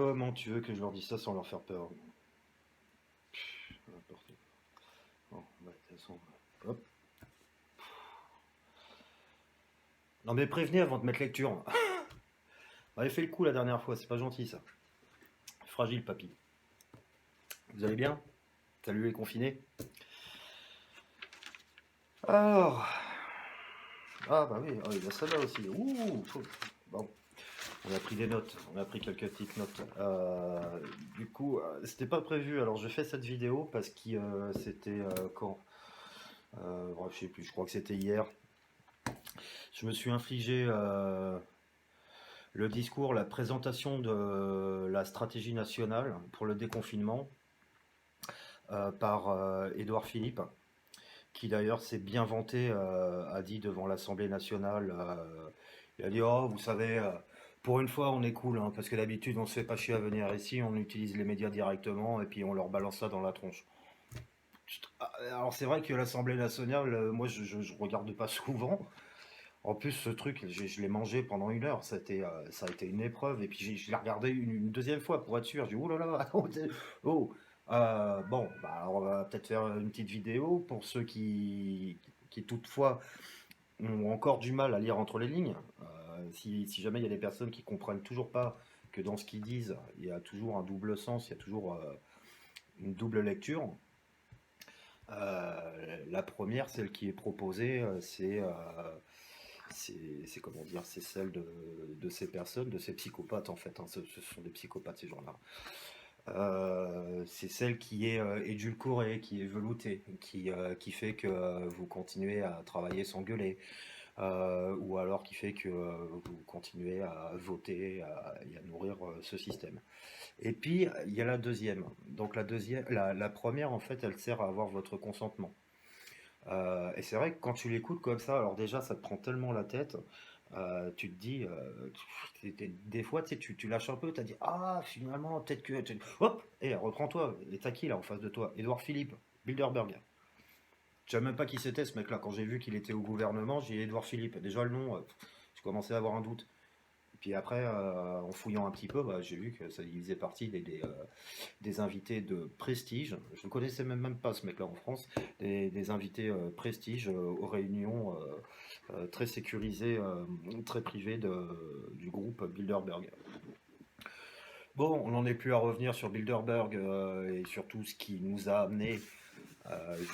Comment tu veux que je leur dise ça sans leur faire peur? N'importe quoi. Bon, bah, de toute façon, hop. Non mais prévenez avant de mettre lecture. On avait fait le coup la dernière fois, c'est pas gentil ça. Fragile papy. Vous allez bien? Salut les confinés. Alors, ah bah oui, il y a celle-là aussi. Ouh, bon, on a pris des notes, on a pris quelques petites notes. Du coup, c'était pas prévu. Alors je fais cette vidéo parce que c'était quand? Bref, je sais plus, je crois que c'était hier. Je me suis infligé le discours, la présentation de la stratégie nationale pour le déconfinement par Édouard Philippe, qui d'ailleurs s'est bien vanté, a dit devant l'Assemblée nationale, il a dit oh vous savez, pour une fois on est cool, hein, parce que d'habitude on se fait pas chier à venir ici, on utilise les médias directement et puis on leur balance ça dans la tronche. Alors c'est vrai que l'Assemblée nationale, moi je regarde pas souvent. En plus, ce truc, je l'ai mangé pendant 1 heure. Ça a été une épreuve. Et puis, je l'ai regardé une deuxième fois pour être sûr. J'ai dit, oh là là, oh. Bon, bah, alors on va peut-être faire une petite vidéo pour ceux qui toutefois ont encore du mal à lire entre les lignes. Si jamais il y a des personnes qui comprennent toujours pas que dans ce qu'ils disent, il y a toujours un double sens, il y a toujours une double lecture. La première, celle qui est proposée, c'est comment dire, c'est celle de ces personnes, de ces psychopathes en fait, hein, ce sont des psychopathes ces gens-là. C'est celle qui est édulcorée, qui est veloutée, qui fait que vous continuez à travailler sans gueuler, ou alors qui fait que vous continuez à voter et à nourrir ce système. Et puis il y a la deuxième. Donc la première en fait, elle sert à avoir votre consentement. Et c'est vrai que quand tu l'écoutes comme ça, alors déjà ça te prend tellement la tête, tu te dis, des fois tu sais, tu lâches un peu, tu as dit, ah finalement peut-être que... Hop, et reprends-toi, et t'as qui là en face de toi? Édouard Philippe, Bilderberg. Je savais même pas qui c'était ce mec-là, quand j'ai vu qu'il était au gouvernement, j'ai dit Édouard Philippe. Déjà le nom, je commençais à avoir un doute. Et puis après, en fouillant un petit peu, bah, j'ai vu que ça il faisait partie des invités de prestige. Je ne connaissais même pas ce mec-là en France. Des invités prestige aux réunions très sécurisées, très privées du groupe Bilderberg. Bon, on n'en est plus à revenir sur Bilderberg et sur tout ce qui nous a amené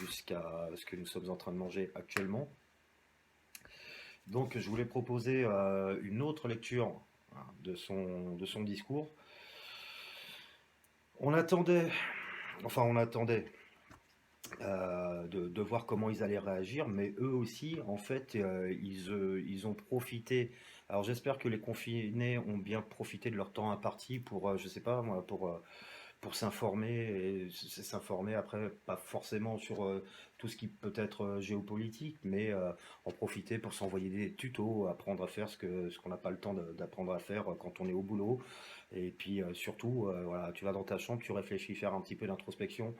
jusqu'à ce que nous sommes en train de manger actuellement. Donc je voulais proposer une autre lecture, hein, de son discours. On attendait, on attendait de voir comment ils allaient réagir, mais eux aussi, en fait, ils ont profité. Alors j'espère que les confinés ont bien profité de leur temps imparti pour, je sais pas moi, pour s'informer, et s'informer après, pas forcément sur tout ce qui peut être géopolitique, mais en profiter pour s'envoyer des tutos, apprendre à faire ce qu'on n'a pas le temps d'apprendre à faire quand on est au boulot. Et puis surtout, voilà, tu vas dans ta chambre, tu réfléchis, faire un petit peu d'introspection.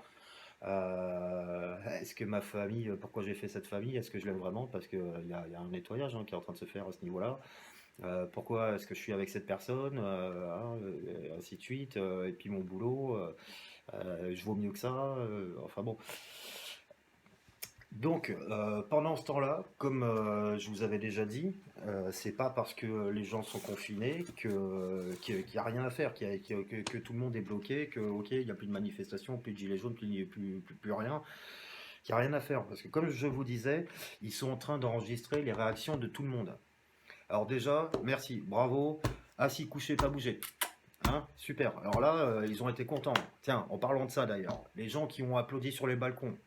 Est-ce que ma famille, pourquoi j'ai fait cette famille? Est-ce que je l'aime vraiment? Parce qu'il y a un nettoyage hein, qui est en train de se faire à ce niveau-là. Pourquoi est-ce que je suis avec cette personne? Ainsi de suite. Et puis mon boulot, je vaux mieux que ça. Enfin bon. Donc, pendant ce temps-là, comme je vous avais déjà dit, c'est pas parce que les gens sont confinés qu'il n'y a rien à faire, que tout le monde est bloqué, que ok, il n'y a plus de manifestations, plus de gilets jaunes, plus rien, qu'il n'y a rien à faire. Parce que comme je vous disais, ils sont en train d'enregistrer les réactions de tout le monde. Alors déjà, merci, bravo, assis, couché, pas bougé. Hein, super. Alors là, ils ont été contents. Tiens, en parlant de ça d'ailleurs, les gens qui ont applaudi sur les balcons,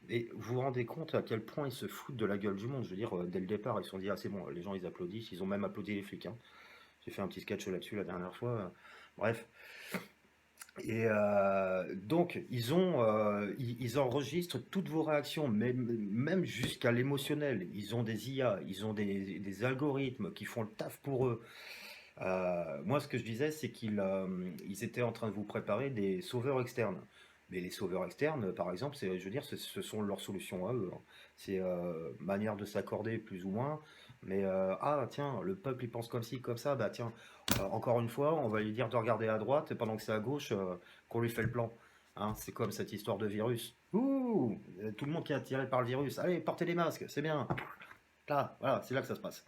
et vous vous rendez compte à quel point ils se foutent de la gueule du monde. Je veux dire, dès le départ, ils se sont dit, ah c'est bon, les gens ils applaudissent, ils ont même applaudi les flics. Hein. J'ai fait un petit sketch là-dessus la dernière fois. Bref. Et donc, ils enregistrent toutes vos réactions, même jusqu'à l'émotionnel. Ils ont des IA, ils ont des algorithmes qui font le taf pour eux. Moi, ce que je disais, c'est qu'ils étaient en train de vous préparer des sauveurs externes. Mais les sauveurs externes, par exemple, je veux dire, ce sont leurs solutions à eux. Hein. C'est manière de s'accorder plus ou moins. Mais ah tiens, le peuple il pense comme ci, comme ça, bah tiens, encore une fois, on va lui dire de regarder à droite et pendant que c'est à gauche, qu'on lui fait le plan. Hein, c'est comme cette histoire de virus. Ouh, tout le monde qui est attiré par le virus. Allez, portez des masques, c'est bien. Là, voilà, c'est là que ça se passe.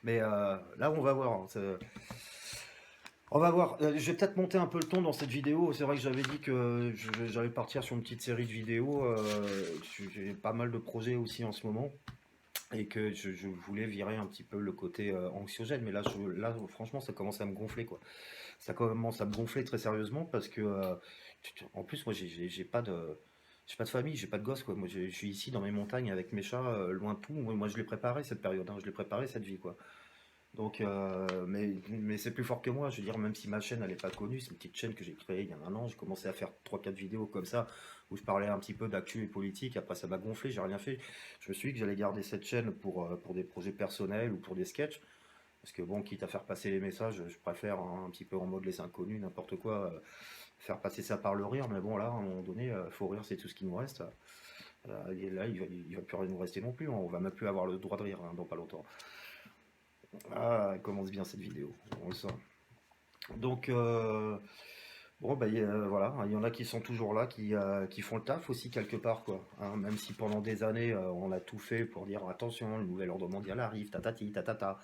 Mais là, on va voir. Hein, on va voir. Je vais peut-être monter un peu le ton dans cette vidéo. C'est vrai que j'avais dit que j'allais partir sur une petite série de vidéos. J'ai pas mal de projets aussi en ce moment. Et que je voulais virer un petit peu le côté anxiogène. Mais là, là, franchement, ça commence à me gonfler, quoi. Ça commence à me gonfler très sérieusement parce que, en plus, moi, j'ai pas de famille, j'ai pas de gosse, quoi. Moi, je suis ici dans mes montagnes avec mes chats, loin de tout. Moi, je l'ai préparé cette période, hein. Je l'ai préparé cette vie, quoi. Donc, mais c'est plus fort que moi. Je veux dire, même si ma chaîne, elle est pas connue, c'est une petite chaîne que j'ai créée il y a un an. J'ai commencé à faire trois quatre vidéos comme ça, où je parlais un petit peu d'actu et politique. Après, ça m'a gonflé, j'ai rien fait. Je me suis dit que j'allais garder cette chaîne pour des projets personnels ou pour des sketchs. Parce que bon, quitte à faire passer les messages, je préfère hein, un petit peu en mode les inconnus, n'importe quoi, faire passer ça par le rire. Mais bon, là, à un moment donné, faut rire, c'est tout ce qui nous reste. Et là, il va plus rien nous rester non plus. Hein. On va même plus avoir le droit de rire hein, dans pas longtemps. Ah, elle commence bien cette vidéo, on le sent. Donc, bon, bah, voilà, il y en a qui sont toujours là, qui font le taf aussi quelque part, quoi. Hein, même si pendant des années, on a tout fait pour dire attention, le nouvel ordre mondial arrive, tatati, tatata.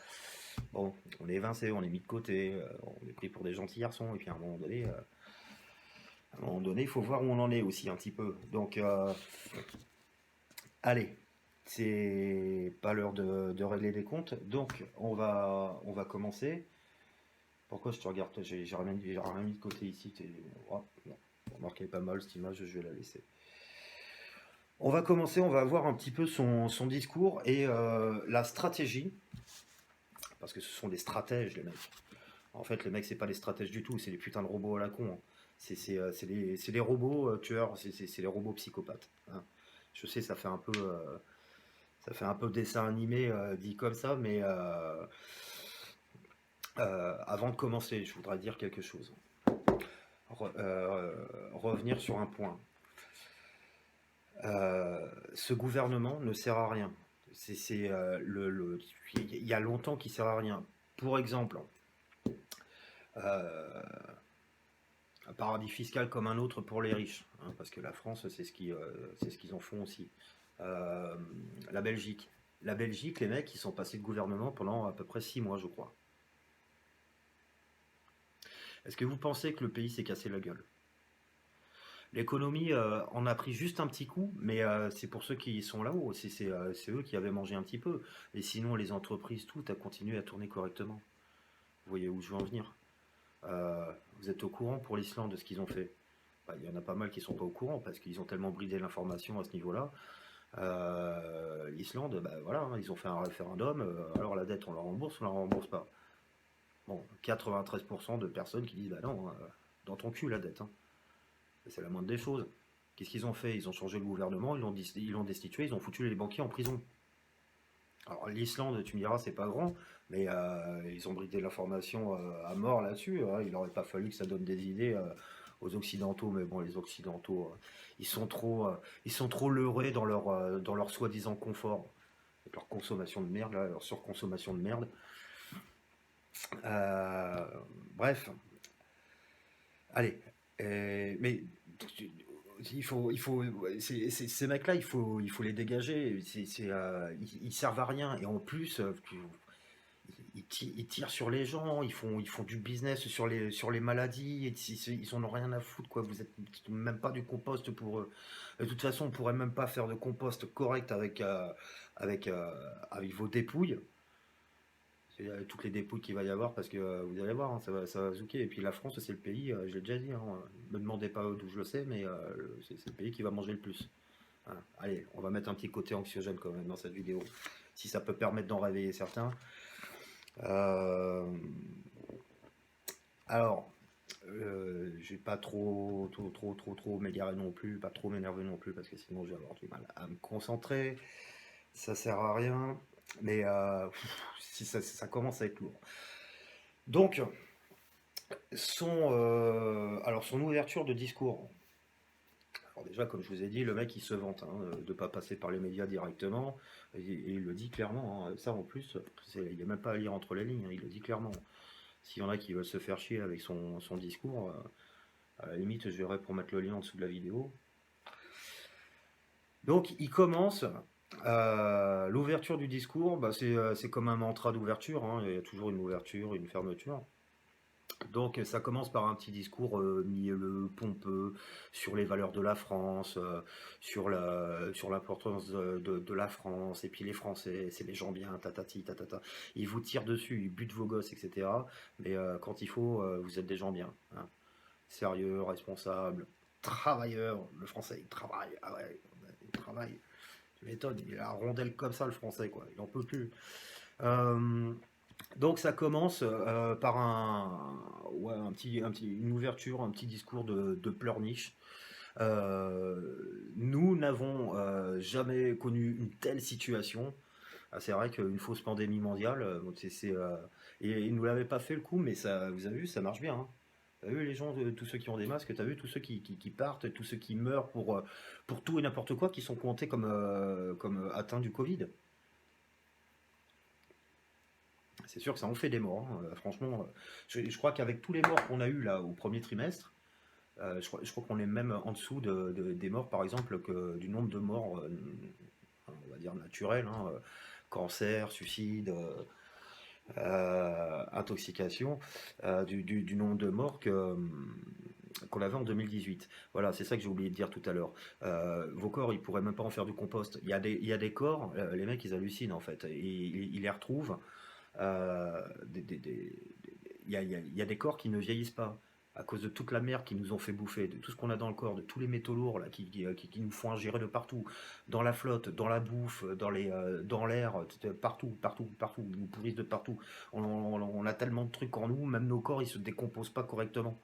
Bon, on est évincé, on est mis de côté, on est pris pour des gentils garçons, et puis à un moment donné, il faut voir où on en est aussi un petit peu. Donc, allez, c'est pas l'heure de régler les comptes, donc on va commencer. Pourquoi je te regarde? J'ai rien mis de côté ici. Oh, non. Remarquez pas mal cette image, je vais la laisser. On va commencer, on va voir un petit peu son discours et la stratégie, parce que ce sont des stratèges les mecs. En fait, les mecs, c'est pas des stratèges du tout, c'est des putains de robots à la con. Hein. C'est des robots tueurs, c'est des robots psychopathes. Hein. Je sais, ça fait un peu dessin animé dit comme ça, mais avant de commencer, je voudrais dire quelque chose. Revenir sur un point. Ce gouvernement ne sert à rien. Il y a longtemps qu'il sert à rien. Pour exemple, euh, un paradis fiscal comme un autre pour les riches, hein, parce que la France, c'est ce qu'ils en font aussi. Euh, la Belgique. La Belgique, les mecs, ils sont passés de gouvernement pendant à peu près 6 mois, je crois. Est-ce que vous pensez que le pays s'est cassé la gueule? L'économie en a pris juste un petit coup, mais c'est pour ceux qui sont là-haut. C'est eux qui avaient mangé un petit peu. Et sinon, les entreprises, tout a continué à tourner correctement. Vous voyez où je veux en venir. Vous êtes au courant pour l'Islande de ce qu'ils ont fait? Bah, il y en a pas mal qui sont pas au courant parce qu'ils ont tellement bridé l'information à ce niveau-là. L'Islande, bah, voilà, hein, ils ont fait un référendum. Alors la dette, on la rembourse, on la rembourse pas. Bon, 93% de personnes qui disent bah non, dans ton cul la dette. Hein. C'est la moindre des choses. Qu'est-ce qu'ils ont fait? Ils ont changé le gouvernement, ils l'ont destitué, ils ont foutu les banquiers en prison. Alors l'Islande, tu me diras, c'est pas grand, mais ils ont bridé l'information à mort là-dessus. Hein. Il n'aurait pas fallu que ça donne des idées aux Occidentaux, mais bon, les Occidentaux, ils sont trop leurrés dans leur soi-disant confort, avec leur consommation de merde, là, leur surconsommation de merde. Euh, bref, allez, mais ces mecs-là, il faut les dégager. Ils servent à rien. Et en plus, ils tirent sur les gens. Ils font du business sur les maladies. Et ils en ont rien à foutre, quoi. Vous êtes même pas du compost pour eux. De toute façon, on pourrait même pas faire de compost correct avec, avec vos dépouilles. C'est toutes les dépouilles qu'il va y avoir parce que vous allez voir, hein, ça va zouker. Et puis la France, c'est le pays, je l'ai déjà dit, hein, me demandez pas d'où je le sais, mais c'est le pays qui va manger le plus. Hein. Allez, on va mettre un petit côté anxiogène quand même dans cette vidéo, si ça peut permettre d'en réveiller certains. Euh, alors, je vais pas trop m'égarer non plus, pas trop m'énerver non plus, parce que sinon je vais avoir du mal à me concentrer. Ça sert à rien, mais si ça commence à être lourd. Donc, son ouverture de discours, Alors déjà, comme je vous ai dit, le mec il se vante hein, de ne pas passer par les médias directement, et il le dit clairement, hein. Ça en plus, il n'y a même pas à lire entre les lignes, hein, il le dit clairement. S'il y en a qui veulent se faire chier avec son discours, à la limite je verrai pour mettre le lien en dessous de la vidéo. Donc il commence, l'ouverture du discours, bah, c'est comme un mantra d'ouverture, hein, il y a toujours une ouverture, une fermeture. Donc ça commence par un petit discours mielleux, pompeux, sur les valeurs de la France, sur l'importance de la France, et puis les Français, c'est des gens bien, tatati, tatata. Ils vous tirent dessus, ils butent vos gosses, etc. Mais quand il faut, vous êtes des gens bien, hein. Sérieux, responsables, travailleurs. Le Français, il travaille, ah ouais, il travaille. Tu m'étonnes, il a la rondelle comme ça, le Français, quoi. Il en peut plus. Euh, donc ça commence par ouais, une ouverture, un petit discours de pleurniche. Nous n'avons jamais connu une telle situation. Ah, c'est vrai qu'une fausse pandémie mondiale, et ils ne nous l'avaient pas fait le coup, mais ça, vous avez vu, ça marche bien, hein. T'as vu les gens, tous ceux qui ont des masques, t'as vu tous ceux qui partent, tous ceux qui meurent pour tout et n'importe quoi, qui sont comptés comme atteints du Covid. C'est sûr que ça en fait des morts, hein. Franchement, je crois qu'avec tous les morts qu'on a eu là au premier trimestre, je crois qu'on est même en dessous des morts, par exemple, du nombre de morts, on va dire naturelles, hein, cancer, suicide, intoxication, du nombre de morts qu'on avait en 2018. Voilà, c'est ça que j'ai oublié de dire tout à l'heure. Vos corps, ils pourraient même pas en faire du compost. Il y a des corps, les mecs, ils hallucinent en fait. Ils les retrouvent. Il y a des corps qui ne vieillissent pas à cause de toute la merde qu'ils nous ont fait bouffer, de tout ce qu'on a dans le corps, de tous les métaux lourds là, qui nous font ingérer de partout, dans la flotte, dans la bouffe, dans l'air, partout, partout, partout, ils nous pourrissent de partout. On a tellement de trucs en nous, même nos corps, ils se décomposent pas correctement.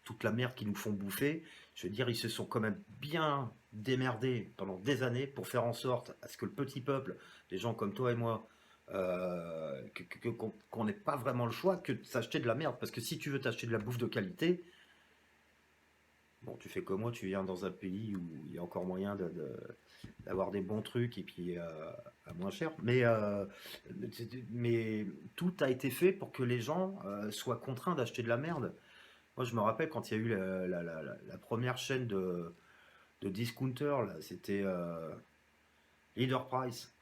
Toute la merde qu'ils nous font bouffer, je veux dire, ils se sont quand même bien démerdés pendant des années pour faire en sorte à ce que le petit peuple, des gens comme toi et moi, qu'on n'ait pas vraiment le choix que de s'acheter de la merde. Parce que si tu veux t'acheter de la bouffe de qualité, bon, tu fais comme moi, tu viens dans un pays où il y a encore moyen d'avoir des bons trucs et puis à moins cher. Mais tout a été fait pour que les gens soient contraints d'acheter de la merde. Moi, je me rappelle quand il y a eu la première chaîne de discounter, là, c'était Leader Price.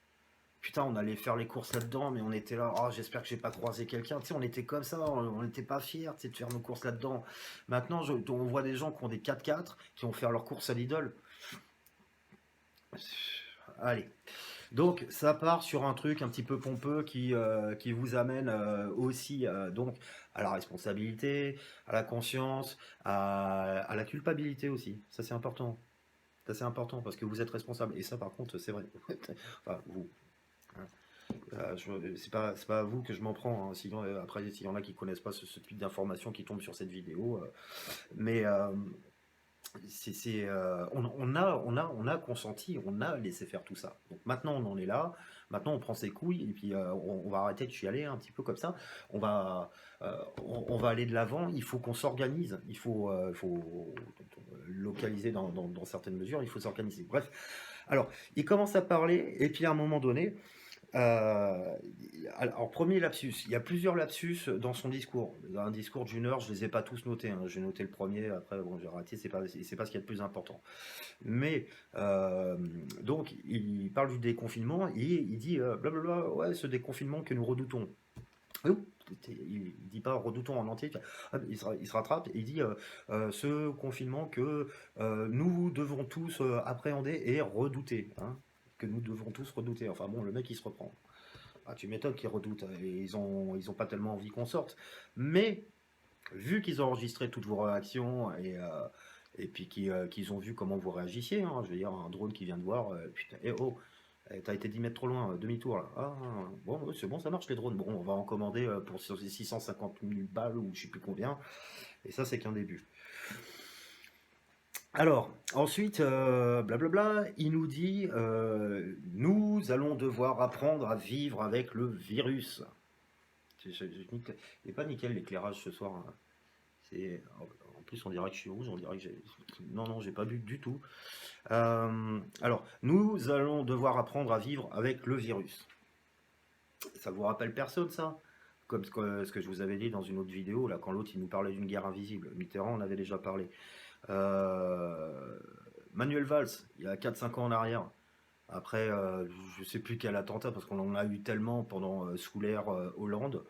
Putain, on allait faire les courses là-dedans, mais on était là, oh, j'espère que j'ai pas croisé quelqu'un. Tu sais, on était comme ça, on n'était pas fiers, tu sais, de faire nos courses là-dedans. Maintenant, on voit des gens qui ont des 4x4, qui vont faire leurs courses à Lidl. Allez. Donc, ça part sur un truc un petit peu pompeux qui vous amène aussi donc à la responsabilité, à la conscience, à la culpabilité aussi. Ça, c'est important. Ça, c'est important parce que vous êtes responsable. Et ça, par contre, c'est vrai. Enfin, vous. Hein. C'est pas à vous que je m'en prends, hein. Sinon, après, s'il y en a qui connaissent pas ce type d'informations qui tombent sur cette vidéo, mais on a consenti, on a laissé faire tout ça. Donc maintenant, on en est là. Maintenant, on prend ses couilles et puis on va arrêter de chialer un petit peu comme ça. On va aller de l'avant. Il faut qu'on s'organise. Il faut localiser dans certaines mesures. Il faut s'organiser. Bref. Alors, il commence à parler et puis à un moment donné, alors, premier lapsus, il y a plusieurs lapsus dans son discours. Dans un discours d'une heure, je les ai pas tous notés, hein. J'ai noté le premier, après, bon, j'ai raté, c'est pas ce qu'il y a de plus important. Mais, donc, il parle du déconfinement et il dit blablabla, ouais, ce déconfinement que nous redoutons. Oh, il dit pas redoutons en entier, il se rattrape et il dit ce confinement que nous devons tous appréhender et redouter, hein, que nous devons tous redouter. Enfin bon, le mec il se reprend. Ah, tu m'étonnes qu'ils redoutent, et ils ont pas tellement envie qu'on sorte. Mais vu qu'ils ont enregistré toutes vos réactions et puis qu'ils ont vu comment vous réagissiez, hein, je veux dire, un drone qui vient de voir, putain, oh, t'as été 10 mètres trop loin, demi-tour là. Ah, bon, ouais, c'est bon, ça marche les drones. Bon, on va en commander pour ces 650 000 balles ou je sais plus combien. Et ça, c'est qu'un début. Alors, ensuite, blablabla, il nous dit nous allons devoir apprendre à vivre avec le virus. Il n'est pas nickel l'éclairage ce soir, hein. En plus, on dirait que je suis rouge, on dirait que j'ai. Non, non, j'ai pas bu du tout. Alors, nous allons devoir apprendre à vivre avec le virus. Ça vous rappelle personne, ça? Comme ce que je vous avais dit dans une autre vidéo, là, quand l'autre il nous parlait d'une guerre invisible. Mitterrand en avait déjà parlé. Euh, Manuel Valls, il y a 4-5 ans en arrière. Après, je sais plus quel attentat, parce qu'on en a eu tellement pendant sous l'ère Hollande.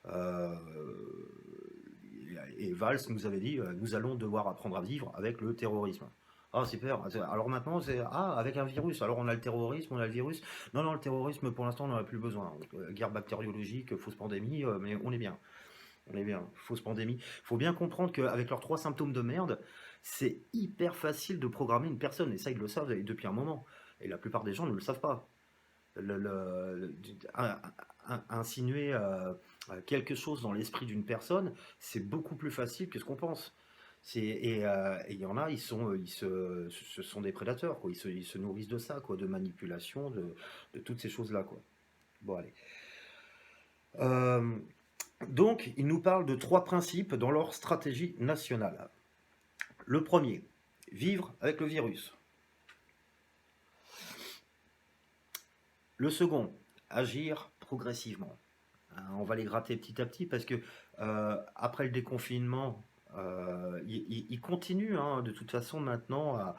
Euh, et Valls nous avait dit, nous allons devoir apprendre à vivre avec le terrorisme. Ah, super. Alors maintenant, c'est avec un virus. Alors on a le terrorisme, on a le virus. Non, non, le terrorisme, pour l'instant, on n'en a plus besoin. Guerre bactériologique, fausse pandémie, mais on est bien. On est bien. Fausse pandémie. Il faut bien comprendre qu'avec leurs 3 symptômes de merde, c'est hyper facile de programmer une personne. Et ça, ils le savent depuis un moment. Et la plupart des gens ne le savent pas. Insinuer quelque chose dans l'esprit d'une personne, c'est beaucoup plus facile que ce qu'on pense. Et il y en a, ce sont des prédateurs, quoi. Ils se nourrissent de ça, quoi, de manipulation, de toutes ces choses-là, quoi. Bon, allez. Euh, donc, ils nous parlent de 3 principes dans leur stratégie nationale. Le premier, vivre avec le virus. Le second, agir progressivement. On va les gratter petit à petit parce que après le déconfinement, il continue de toute façon maintenant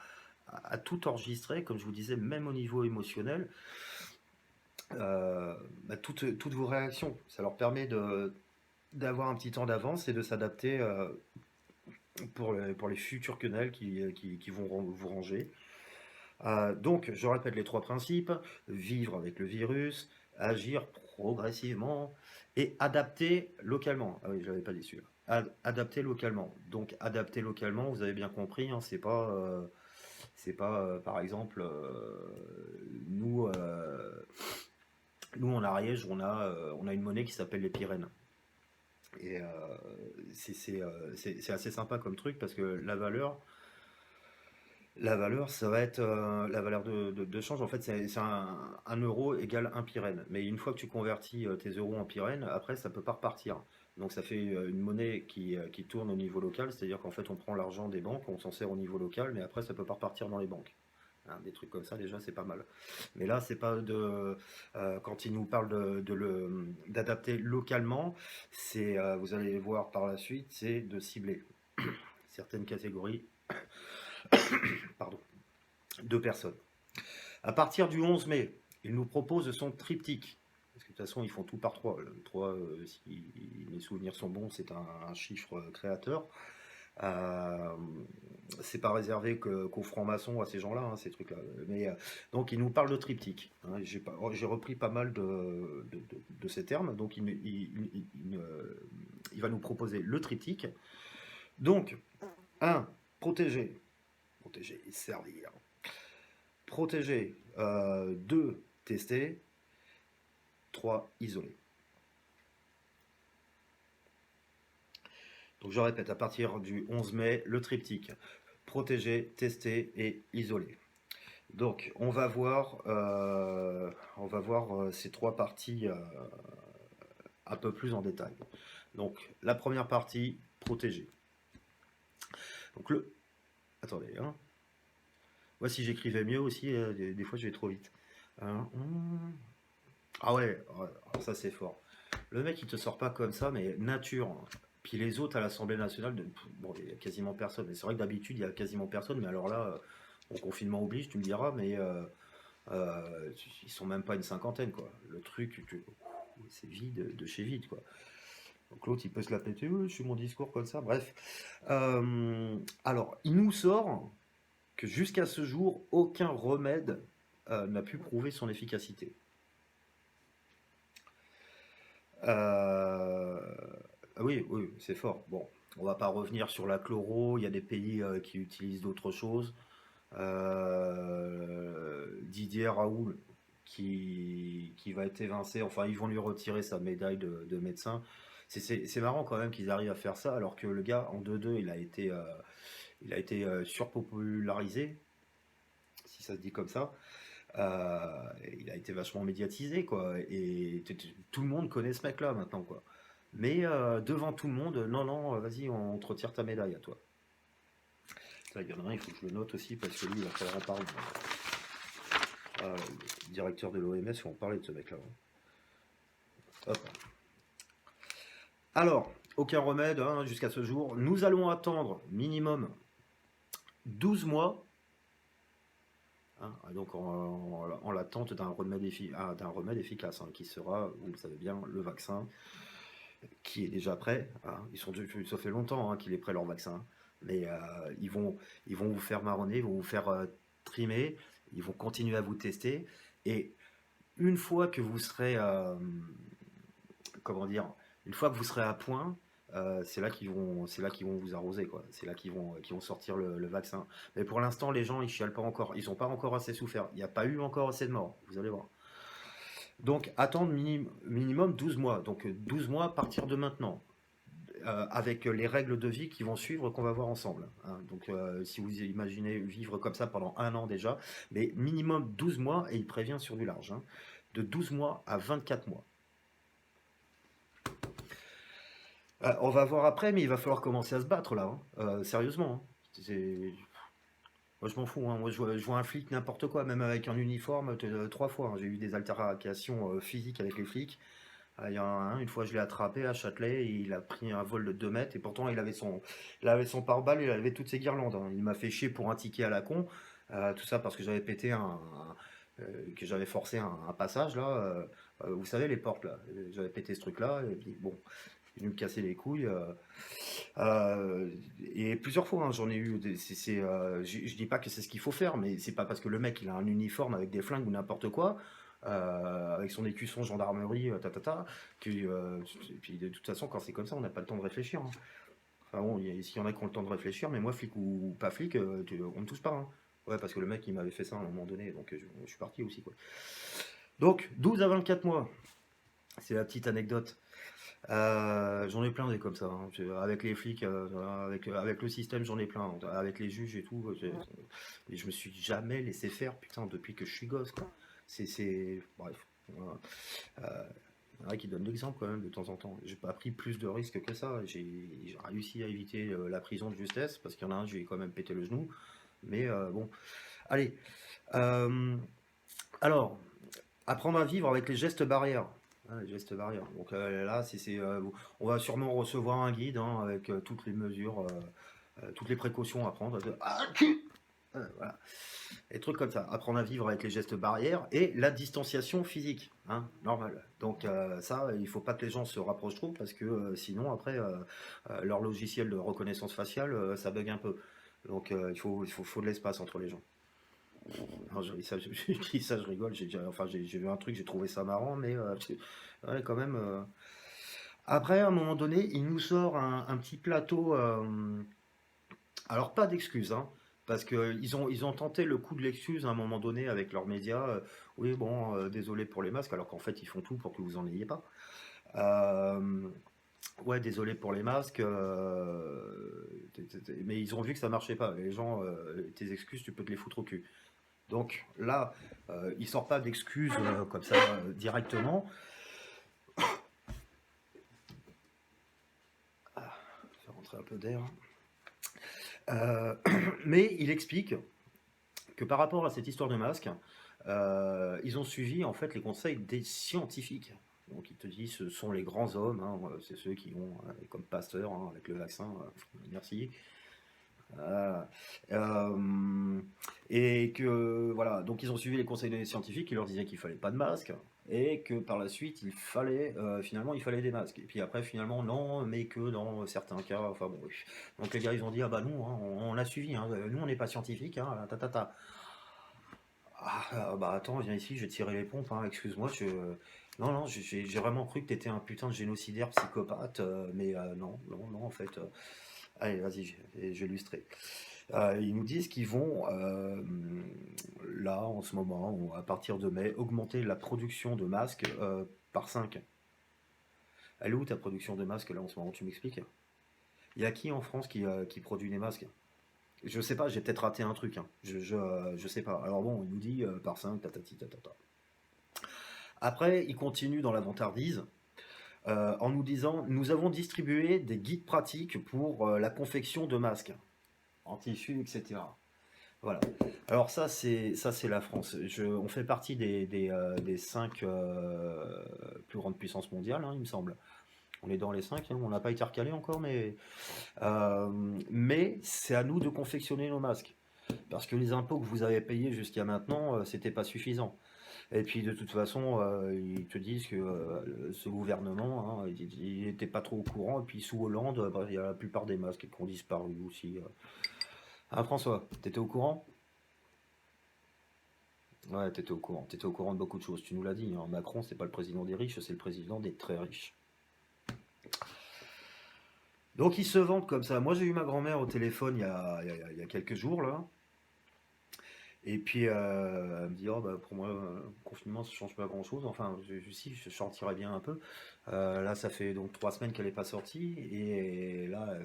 à tout enregistrer, comme je vous disais, même au niveau émotionnel, toutes vos réactions. Ça leur permet d'avoir un petit temps d'avance et de s'adapter pour les futurs quenelles qui vont vous ranger. Donc, je répète les 3 principes, vivre avec le virus, agir progressivement et adapter localement. Ah oui, je l'avais pas dit celui-là. Adapter localement. Donc, adapter localement, vous avez bien compris, hein, c'est pas par exemple, nous en Ariège, on a une monnaie qui s'appelle les Pyrénées. Et c'est assez sympa comme truc parce que la valeur, ça va être la valeur de change. En fait, c'est un euro égale un pyrène. Mais une fois que tu convertis tes euros en pyrène, après, ça peut pas repartir. Donc, ça fait une monnaie qui tourne au niveau local. C'est-à-dire qu'en fait, on prend l'argent des banques, on s'en sert au niveau local, mais après, ça peut pas repartir dans les banques. Hein, des trucs comme ça, déjà, c'est pas mal. Mais là, c'est pas quand ils nous parlent d'adapter localement, vous allez voir par la suite, c'est de cibler certaines catégories, pardon, de personnes. À partir du 11 mai, il nous propose son triptyque. Parce que de toute façon, ils font tout par 3. Le 3, si mes souvenirs sont bons, c'est un chiffre créateur. C'est pas réservé qu'aux francs-maçons, à ces gens-là, hein, ces trucs-là. Mais donc, il nous parle de triptyque. Hein. J'ai repris pas mal de ces termes. Donc, il va nous proposer le triptyque. Donc, 1, protéger et servir. Protéger, 2, tester, 3, isoler. Donc je répète, à partir du 11 mai, le triptyque. Protéger, tester et isoler. Donc on va voir ces 3 parties un peu plus en détail. Donc la première partie, protéger. Donc Attendez, hein. Moi si j'écrivais mieux aussi, des fois je vais trop vite. Ah ouais, ça c'est fort. Le mec il te sort pas comme ça, mais nature, hein. Puis les autres à l'Assemblée nationale, bon, il y a quasiment personne. Mais c'est vrai que d'habitude il y a quasiment personne, mais alors là, bon, confinement oblige, tu me diras, mais ils sont même pas une cinquantaine, quoi. Le truc, c'est vide de chez vide, quoi. Donc l'autre il peut se la péter, je suis mon discours comme ça, bref. Alors, il nous sort que jusqu'à ce jour, aucun remède n'a pu prouver son efficacité. Oui, oui, c'est fort. Bon, on va pas revenir sur la chloro. Il y a des pays qui utilisent d'autres choses. Didier Raoult qui va être évincé. Enfin, ils vont lui retirer sa médaille de médecin. C'est marrant quand même qu'ils arrivent à faire ça, alors que le gars en 2-2, il a été surpopularisé, si ça se dit comme ça. Il a été vachement médiatisé, quoi. Et tout le monde connaît ce mec-là maintenant, quoi. Mais devant tout le monde, non, non, vas-y, on te retire ta médaille à toi. Ça, il y en a un, il faut que je le note aussi, parce que lui, il va falloir en parler. Le directeur de l'OMS, il faut en parler de ce mec-là. Hop. Alors, aucun remède hein, jusqu'à ce jour. Nous allons attendre minimum 12 mois, hein, donc en l'attente d'un remède, efficace, hein, qui sera, vous le savez bien, le vaccin, qui est déjà prêt. Hein. Ça fait longtemps hein, qu'il est prêt leur vaccin, mais ils vont vous faire marronner, ils vont vous faire trimer, ils vont continuer à vous tester, et une fois que vous serez, comment dire, une fois que vous serez à point, c'est là qu'ils vont vous arroser, quoi. C'est là qu'ils vont sortir le vaccin. Mais pour l'instant, les gens, ils chialent pas encore. Ils n'ont pas encore assez souffert. Il n'y a pas eu encore assez de morts. Vous allez voir. Donc, attendre minimum 12 mois. Donc, 12 mois à partir de maintenant. Avec les règles de vie qui vont suivre, qu'on va voir ensemble. Hein. Donc, si vous imaginez vivre comme ça pendant un an déjà, mais minimum 12 mois, et il prévient sur du large, hein, de 12 mois à 24 mois. On va voir après, mais il va falloir commencer à se battre là, hein. Sérieusement. Hein. Moi je m'en fous, hein. Moi je vois un flic n'importe quoi, même avec un uniforme, 3 fois. Hein. J'ai eu des altercations physiques avec les flics. Il y en a un, une fois je l'ai attrapé à Châtelet, et il a pris un vol de 2 mètres, et pourtant il avait son pare-balles, il avait toutes ses guirlandes. Hein. Il m'a fait chier pour un ticket à la con, tout ça parce que j'avais pété que j'avais forcé un passage là. Vous savez les portes là, j'avais pété ce truc là, et puis bon. Il me casser les couilles. Et plusieurs fois, hein, j'en ai eu. Je dis pas que c'est ce qu'il faut faire, mais c'est pas parce que le mec il a un uniforme avec des flingues ou n'importe quoi, avec son écusson gendarmerie, que, et puis de toute façon, quand c'est comme ça, on n'a pas le temps de réfléchir. Hein. Enfin bon, s'il y en a qui ont le temps de réfléchir, mais moi, flic ou pas flic, on me touche pas. Hein. Ouais, parce que le mec il m'avait fait ça à un moment donné, donc je suis parti aussi. Quoi. Donc, 12 à 24 mois, c'est la petite anecdote. J'en ai plein des comme ça. Hein. Avec les flics, avec le système, j'en ai plein. Avec les juges et tout, et je me suis jamais laissé faire, putain, depuis que je suis gosse, quoi. Bref. Voilà. Il y en a qui donnent l'exemple quand même de temps en temps. J'ai pas pris plus de risques que ça. J'ai réussi à éviter la prison de justesse parce qu'il y en a un, j'ai quand même pété le genou. Mais bon, allez. Euh, alors, apprendre à vivre avec les gestes barrières. Ah, les gestes barrières. Donc là, on va sûrement recevoir un guide hein, avec toutes les mesures, toutes les précautions à prendre. Voilà. Des trucs comme ça. Apprendre à vivre avec les gestes barrières et la distanciation physique. Hein, normal. Donc ça, il faut pas que les gens se rapprochent trop parce que sinon, après, leur logiciel de reconnaissance faciale, ça bug un peu. Donc faut de l'espace entre les gens. Non, je dis ça, je rigole. J'ai vu un truc, j'ai trouvé ça marrant, mais ouais, quand même. Après, à un moment donné, il nous sort un petit plateau. Alors, pas d'excuses, hein, parce qu'ils ont tenté le coup de l'excuse à un moment donné avec leurs médias. Oui, bon, désolé pour les masques, alors qu'en fait, ils font tout pour que vous en ayez pas. Euh, ouais, désolé pour les masques, mais ils ont vu que ça marchait pas. Les gens, tes excuses, tu peux te les foutre au cul. Donc là, il sort pas d'excuses comme ça directement. Je vais rentrer un peu d'air. Mais il explique que par rapport à cette histoire de masque, ils ont suivi en fait les conseils des scientifiques. Donc il te dit ce sont les grands hommes, hein, c'est ceux qui ont, comme Pasteur hein, avec le vaccin, merci. Euh, euh, et que voilà, donc ils ont suivi les conseils des scientifiques qui leur disaient qu'il fallait pas de masque et que par la suite finalement il fallait des masques. Et puis après finalement non, mais que dans certains cas, enfin bon. Oui. Donc les gars ils ont dit ah bah nous hein, on a suivi, hein, nous on n'est pas scientifiques, hein, bah attends viens ici, je vais tirer les pompes, hein, excuse-moi, non non j'ai vraiment cru que t'étais un putain de génocidaire psychopathe, mais non non non en fait. Allez, vas-y, je vais illustrer. Ils nous disent qu'ils vont, là, en ce moment, à partir de mai, augmenter la production de masques par 5. Elle est où ta production de masques, là, en ce moment, tu m'expliques? Il y a qui en France qui produit des masques? Je sais pas, j'ai peut-être raté un truc. Hein. Je sais pas. Alors bon, il nous dit par 5, tatati, tatata. Après, il continue dans la vantardise. en nous disant: «Nous avons distribué des guides pratiques pour la confection de masques en tissu, etc.» Voilà. Alors ça c'est la France. On fait partie des 5 plus grandes puissances mondiales, hein, il me semble. On est dans les 5, hein, on n'a pas été recalé encore, mais c'est à nous de confectionner nos masques. Parce que les impôts que vous avez payés jusqu'à maintenant, c'était pas suffisant. Et puis de toute façon, ils te disent que ce gouvernement, hein, il n'était pas trop au courant. Et puis sous Hollande, bah, il y a la plupart. Des masques qui ont disparu aussi. Hein, François, t'étais au courant? Ouais, t'étais au courant. T'étais au courant de beaucoup de choses. Tu nous l'as dit, hein. Macron, c'est pas le président des riches, c'est le président des très riches. Donc ils se vendent comme ça. Moi j'ai eu ma grand-mère au téléphone il y a quelques jours là. Et puis elle me dit, oh, bah, pour moi, le confinement ça change pas grand-chose. Enfin, si, je sortirais bien un peu. Là ça fait donc 3 semaines qu'elle n'est pas sortie. Et là,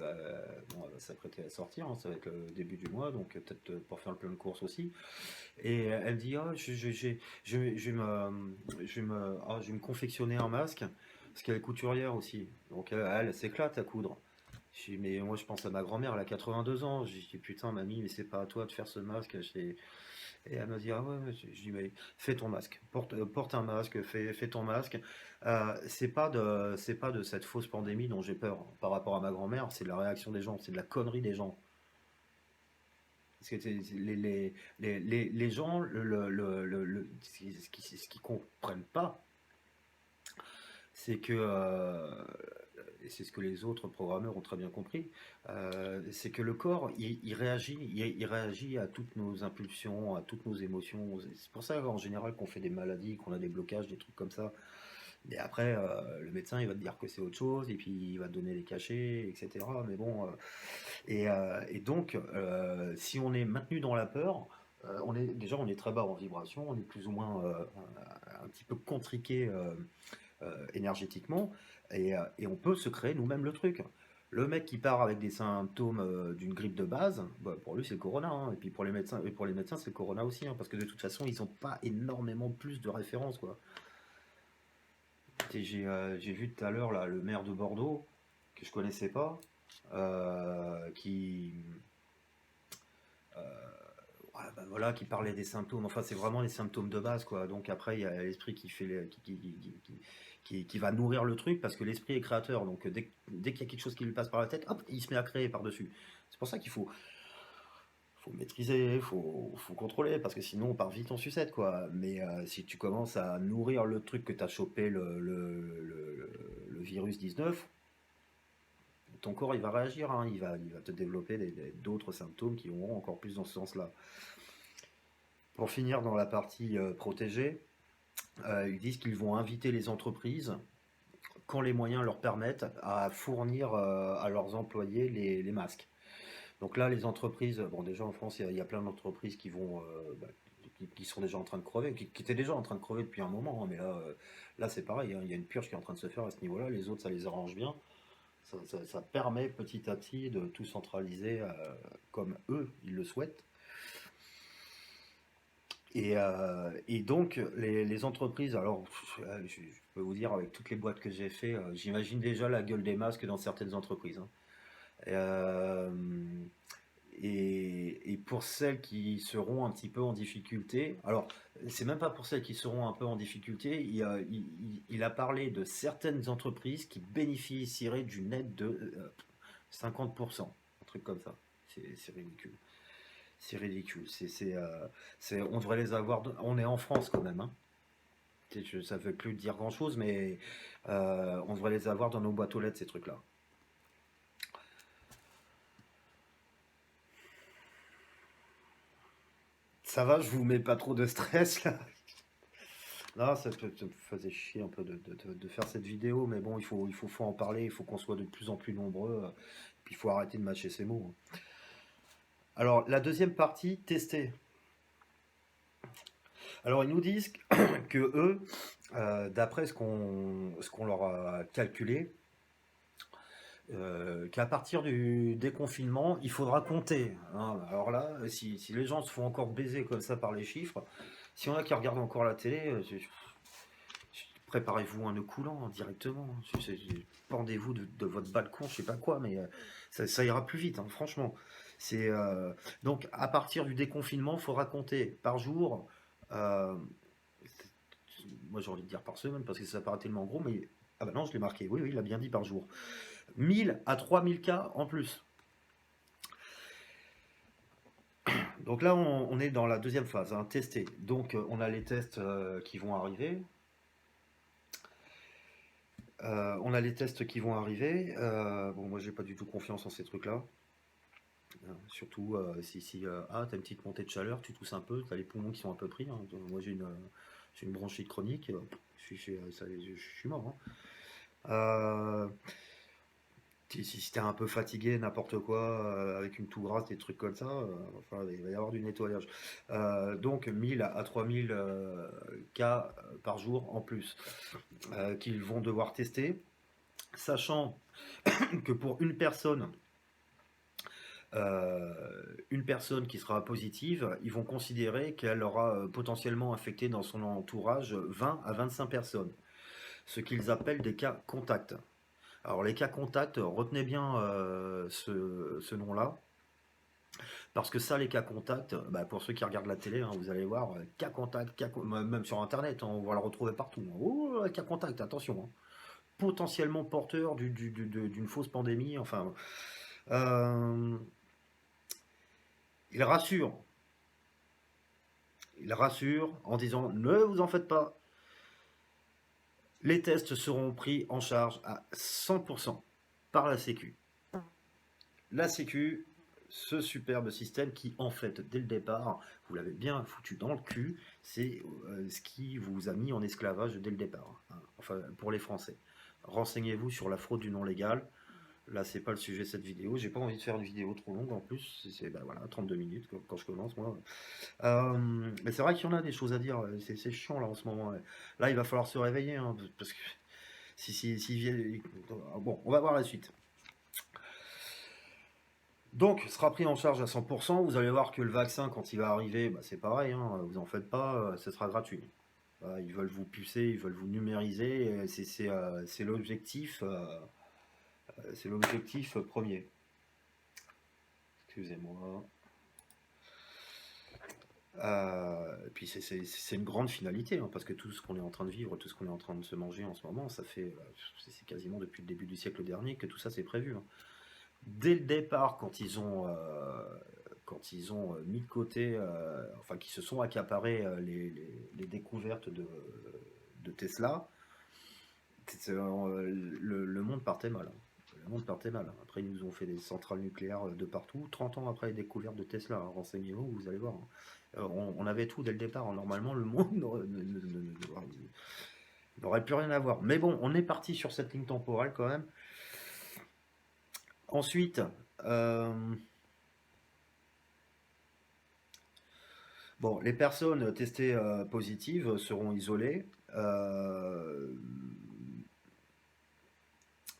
bon, elle va s'apprêter à sortir, hein. Ça va être le début du mois, donc peut-être pour faire le plein de courses aussi. Et elle me dit, ah, je vais me confectionner un masque, parce qu'elle est couturière aussi. Donc elle s'éclate à coudre. Je dis, mais moi je pense à ma grand-mère, elle a 82 ans. Je dis, putain, mamie, mais c'est pas à toi de faire ce masque. Et elle m'a dit, ah ouais, ouais. Je dis, mais fais ton masque, porte un masque, fais ton masque. C'est pas de cette fausse pandémie dont j'ai peur par rapport à ma grand-mère, c'est de la réaction des gens, c'est de la connerie des gens. Parce que les gens, ce qu'ils comprennent pas, c'est que, et c'est ce que les autres programmeurs ont très bien compris, c'est que le corps, il réagit à toutes nos impulsions, à toutes nos émotions. C'est pour ça en général qu'on fait des maladies, qu'on a des blocages, des trucs comme ça. Mais après, le médecin, il va te dire que c'est autre chose, et puis il va te donner les cachets, etc. Mais bon, et donc, si on est maintenu dans la peur, on est très bas en vibration, on est plus ou moins un petit peu contriqué énergétiquement, et on peut se créer nous-mêmes le truc. Le mec qui part avec des symptômes d'une grippe de base, bah, pour lui c'est le corona, hein. Et puis pour les médecins c'est le corona aussi, hein, parce que de toute façon ils n'ont pas énormément plus de références, quoi. J'ai vu tout à l'heure là le maire de Bordeaux que je connaissais pas, qui ouais, bah voilà, qui parlait des symptômes. Enfin, c'est vraiment les symptômes de base, quoi. Donc après, il y a l'esprit qui fait qui va nourrir le truc, parce que l'esprit est créateur. Donc dès qu'il y a quelque chose qui lui passe par la tête, hop, il se met à créer par-dessus. C'est pour ça qu'il faut maîtriser, il faut contrôler, parce que sinon on part vite en sucette, quoi. Mais si tu commences à nourrir le truc que tu as chopé, le virus 19, ton corps il va réagir, hein. Il va te développer d'autres symptômes qui vont encore plus dans ce sens-là. Pour finir dans la partie protégée, ils disent qu'ils vont inviter les entreprises, quand les moyens leur permettent, à fournir à leurs employés les masques. Donc là, les entreprises, bon déjà en France, il y a plein d'entreprises qui vont, bah, qui sont déjà en train de crever, qui étaient déjà en train de crever depuis un moment, hein. Mais là c'est pareil, hein. Il y a une purge qui est en train de se faire à ce niveau-là. Les autres, ça les arrange bien. Ça permet petit à petit de tout centraliser comme eux, ils le souhaitent. Et donc, les entreprises, alors, je peux vous dire, avec toutes les boîtes que j'ai fait, j'imagine déjà la gueule des masques dans certaines entreprises, hein. Euh, et pour celles qui seront un petit peu en difficulté, alors, c'est même pas pour celles qui seront un peu en difficulté, il a parlé de certaines entreprises qui bénéficieraient d'une aide de 50%, un truc comme ça. C'est ridicule. C'est ridicule. On devrait les avoir. On est en France quand même, hein. Ça ne veut plus dire grand-chose, mais on devrait les avoir dans nos boîtes aux lettres, ces trucs-là. Ça va, je vous mets pas trop de stress là. Non, ça me faisait chier un peu de faire cette vidéo, mais bon, il faut en parler, il faut qu'on soit de plus en plus nombreux, puis il faut arrêter de mâcher ces mots, hein. Alors, la deuxième partie, tester. Alors, ils nous disent que eux, d'après ce qu'on leur a calculé, qu'à partir du déconfinement, il faudra compter, hein. Alors là, si les gens se font encore baiser comme ça par les chiffres, si on a qui regardent encore la télé, préparez-vous un nœud coulant hein, directement. Pendez-vous de votre balcon, je sais pas quoi, mais ça ira plus vite, hein, franchement. C'est donc à partir du déconfinement, il faudra compter par jour. euh, Moi j'ai envie de dire par semaine parce que ça paraît tellement gros, mais ah bah non, je l'ai marqué. Oui, oui, il a bien dit par jour. 1000 à 3000 cas en plus. Donc là, on est dans la deuxième phase, hein, tester. Donc on a les tests qui vont arriver. On a les tests qui vont arriver. Bon, moi, j'ai pas du tout confiance en ces trucs-là. Surtout si t'as une petite montée de chaleur, tu tousses un peu, t'as les poumons qui sont un peu pris. Hein. Moi, j'ai une bronchite chronique. Je suis mort. Hein. Si t'es un peu fatigué, n'importe quoi, avec une toux grasse, des trucs comme ça, enfin, il va y avoir du nettoyage. Donc 1000 à 3000 cas par jour en plus qu'ils vont devoir tester, sachant que pour une personne qui sera positive, ils vont considérer qu'elle aura potentiellement infecté dans son entourage 20 à 25 personnes, ce qu'ils appellent des cas contacts. Alors les cas contacts, retenez bien ce nom-là, parce que ça, les cas contacts, bah, pour ceux qui regardent la télé, hein, vous allez voir, cas contact, même sur Internet, hein, on va le retrouver partout. Hein. Oh, cas contact, attention. Hein. Potentiellement porteur d'une fausse pandémie, enfin... Euh, il rassure. Il rassure en disant ne vous en faites pas. Les tests seront pris en charge à 100% par la Sécu. La Sécu, ce superbe système qui, en fait, dès le départ, vous l'avez bien foutu dans le cul, c'est ce qui vous a mis en esclavage dès le départ. Hein. Enfin, pour les Français. Renseignez-vous sur la fraude du non légal. Là, c'est pas le sujet de cette vidéo. J'ai pas envie de faire une vidéo trop longue en plus. C'est ben voilà, 32 minutes quand je commence, moi. Mais c'est vrai qu'il y en a des choses à dire. C'est chiant là en ce moment. Là, il va falloir se réveiller hein, parce que bon, on va voir la suite. Donc, sera pris en charge à 100%. Vous allez voir que le vaccin, quand il va arriver, bah, c'est pareil. Hein, vous en faites pas, ce sera gratuit. Ils veulent vous pucer, ils veulent vous numériser. C'est l'objectif. C'est l'objectif premier. Excusez-moi. Puis c'est une grande finalité, hein, parce que tout ce qu'on est en train de vivre, tout ce qu'on est en train de se manger en ce moment, c'est quasiment depuis le début du siècle dernier que tout ça c'est prévu. Hein. Dès le départ, quand ils ont mis de côté, enfin, qui se sont accaparés les découvertes de Tesla, le monde partait mal. Hein. Le monde partait mal. Après, ils nous ont fait des centrales nucléaires de partout. 30 ans après les découvertes de Tesla, hein, renseignez-vous, vous allez voir. Hein. On avait tout dès le départ. Hein. Normalement, le monde n'aurait plus rien à voir. Mais bon, on est parti sur cette ligne temporelle quand même. Ensuite, bon, les personnes testées positives seront isolées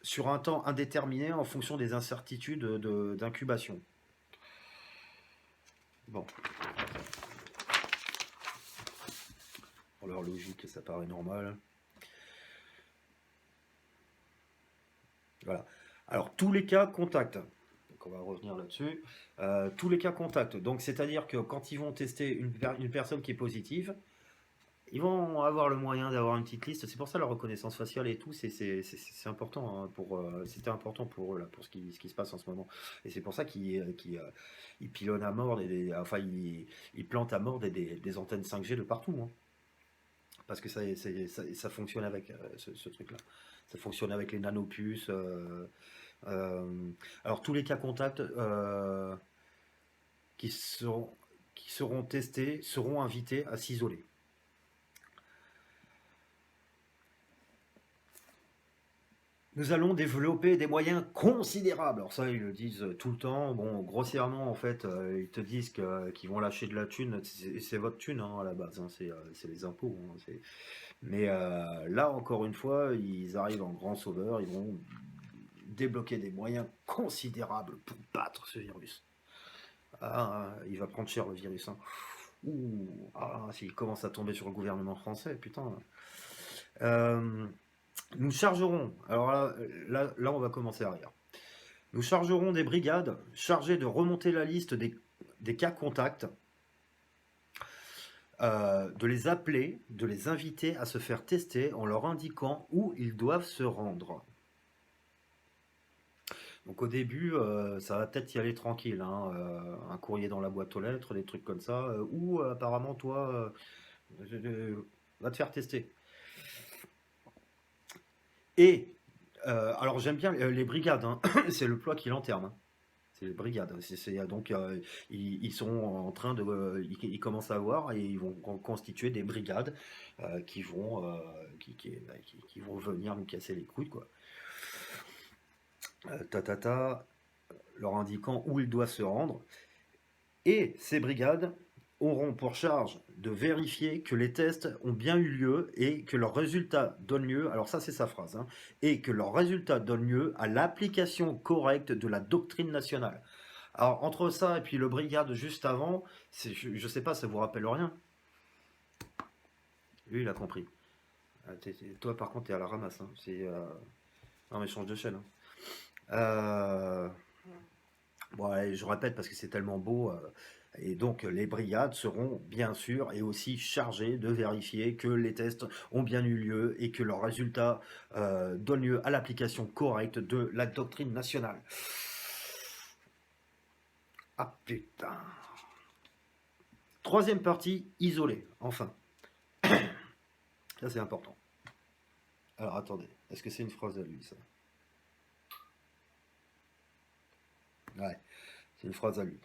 sur un temps indéterminé en fonction des incertitudes d'incubation. Bon. Pour leur logique, ça paraît normal. Voilà. Alors, tous les cas contacts. Donc, on va revenir là-dessus. Tous les cas contacts. Donc, c'est-à-dire que quand ils vont tester une personne qui est positive, ils vont avoir le moyen d'avoir une petite liste. C'est pour ça la reconnaissance faciale et tout, c'est important. Hein, c'était important pour eux, là, pour ce qui se passe en ce moment. Et c'est pour ça qu'ils pilonnent à mort, enfin, ils plantent à mort des antennes 5G de partout. Hein. Parce que ça fonctionne avec ce truc-là. Ça fonctionne avec les nanopuces. Alors tous les cas contacts qui seront testés seront invités à s'isoler. Nous allons développer des moyens considérables. Alors ça, ils le disent tout le temps. Bon, grossièrement, en fait, ils te disent qu'ils vont lâcher de la thune. C'est votre thune hein, à la base. Hein, c'est les impôts. Hein, mais là, encore une fois, ils arrivent en grand sauveur. Ils vont débloquer des moyens considérables pour battre ce virus. Ah, il va prendre cher le virus. Hein. Ouh, s'il commence à tomber sur le gouvernement français, putain. Euh, Nous chargerons, alors là, on va commencer à rire. Nous chargerons des brigades chargées de remonter la liste des cas contacts, de les appeler, de les inviter à se faire tester en leur indiquant où ils doivent se rendre. Donc au début, ça va peut-être y aller tranquille, hein, un courrier dans la boîte aux lettres, des trucs comme ça, ou apparemment toi, va te faire tester. Et alors j'aime bien les brigades, hein. C'est le plat qui l'enterre, hein. C'est les brigades. Donc ils sont en train de, ils commencent à voir et ils vont constituer des brigades qui vont, qui vont venir nous casser les couilles, quoi. Leur indiquant où ils doivent se rendre. Et ces brigades auront pour charge de vérifier que les tests ont bien eu lieu et que leurs résultats donnent lieu, alors ça c'est sa phrase, hein, et que leurs résultats donnent lieu à l'application correcte de la doctrine nationale. Alors entre ça et puis le brigade juste avant, je sais pas, ça vous rappelle rien. Lui il a compris. Toi par contre t'es à la ramasse, hein. Non mais change de chaîne, hein. Euh, Bon, allez, je répète parce que c'est tellement beau. Et donc, les brigades seront bien sûr et aussi chargées de vérifier que les tests ont bien eu lieu et que leurs résultats donnent lieu à l'application correcte de la doctrine nationale. Ah putain. Troisième partie, isolée, enfin. Ça, c'est important. Alors, attendez. Est-ce que c'est une phrase à lui, ça? Ouais. C'est une phrase à lui.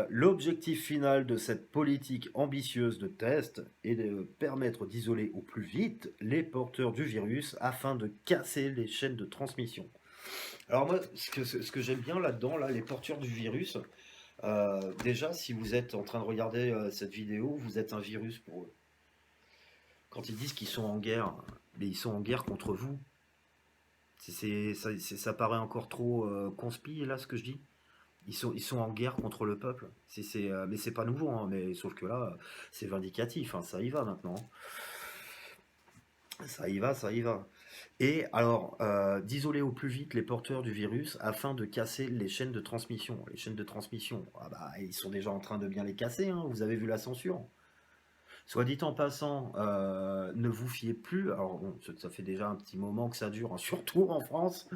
L'objectif final de cette politique ambitieuse de test est de permettre d'isoler au plus vite les porteurs du virus afin de casser les chaînes de transmission. Alors moi, ce que j'aime bien là-dedans, là, les porteurs du virus, déjà, si vous êtes en train de regarder cette vidéo, vous êtes un virus pour eux. Quand ils disent qu'ils sont en guerre, mais ils sont en guerre contre vous. Ça paraît encore trop conspi, là, ce que je dis. Ils sont en guerre contre le peuple. Mais c'est pas nouveau, hein, mais sauf que là, c'est vindicatif, hein, ça y va maintenant. Ça y va, ça y va. Et alors, d'isoler au plus vite les porteurs du virus afin de casser les chaînes de transmission. Les chaînes de transmission, ah bah, ils sont déjà en train de bien les casser, hein, vous avez vu la censure. Soit dit en passant, ne vous fiez plus, alors bon, ça fait déjà un petit moment que ça dure, hein, surtout en France,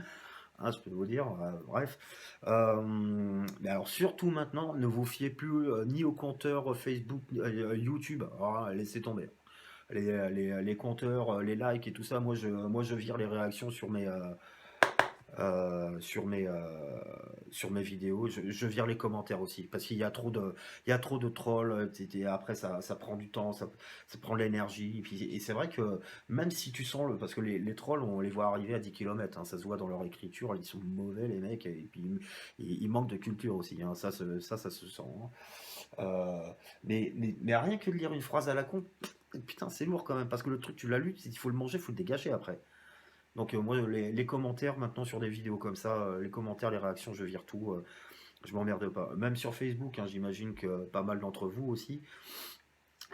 hein, je peux vous dire, bref. Mais alors surtout maintenant, ne vous fiez plus ni aux compteurs Facebook, YouTube. Alors, laissez tomber. Les compteurs, les likes et tout ça, moi je vire les réactions euh, sur mes, euh, sur mes vidéos. Je vire les commentaires aussi parce qu'il y a trop de trolls. Et après, ça prend du temps, ça prend de l'énergie. Et c'est vrai que même si tu sens parce que les trolls, on les voit arriver à 10 km, hein, ça se voit dans leur écriture, ils sont mauvais, les mecs, et puis ils manquent de culture aussi, hein, ça se sent, hein. Mais rien que de lire une phrase à la con, putain, c'est lourd quand même parce que le truc, tu l'as lu, il faut le manger, il faut le dégager après. Donc moi, les commentaires maintenant sur des vidéos comme ça, les commentaires, les réactions, je vire tout. Je m'emmerde pas. Même sur Facebook, hein, j'imagine que pas mal d'entre vous aussi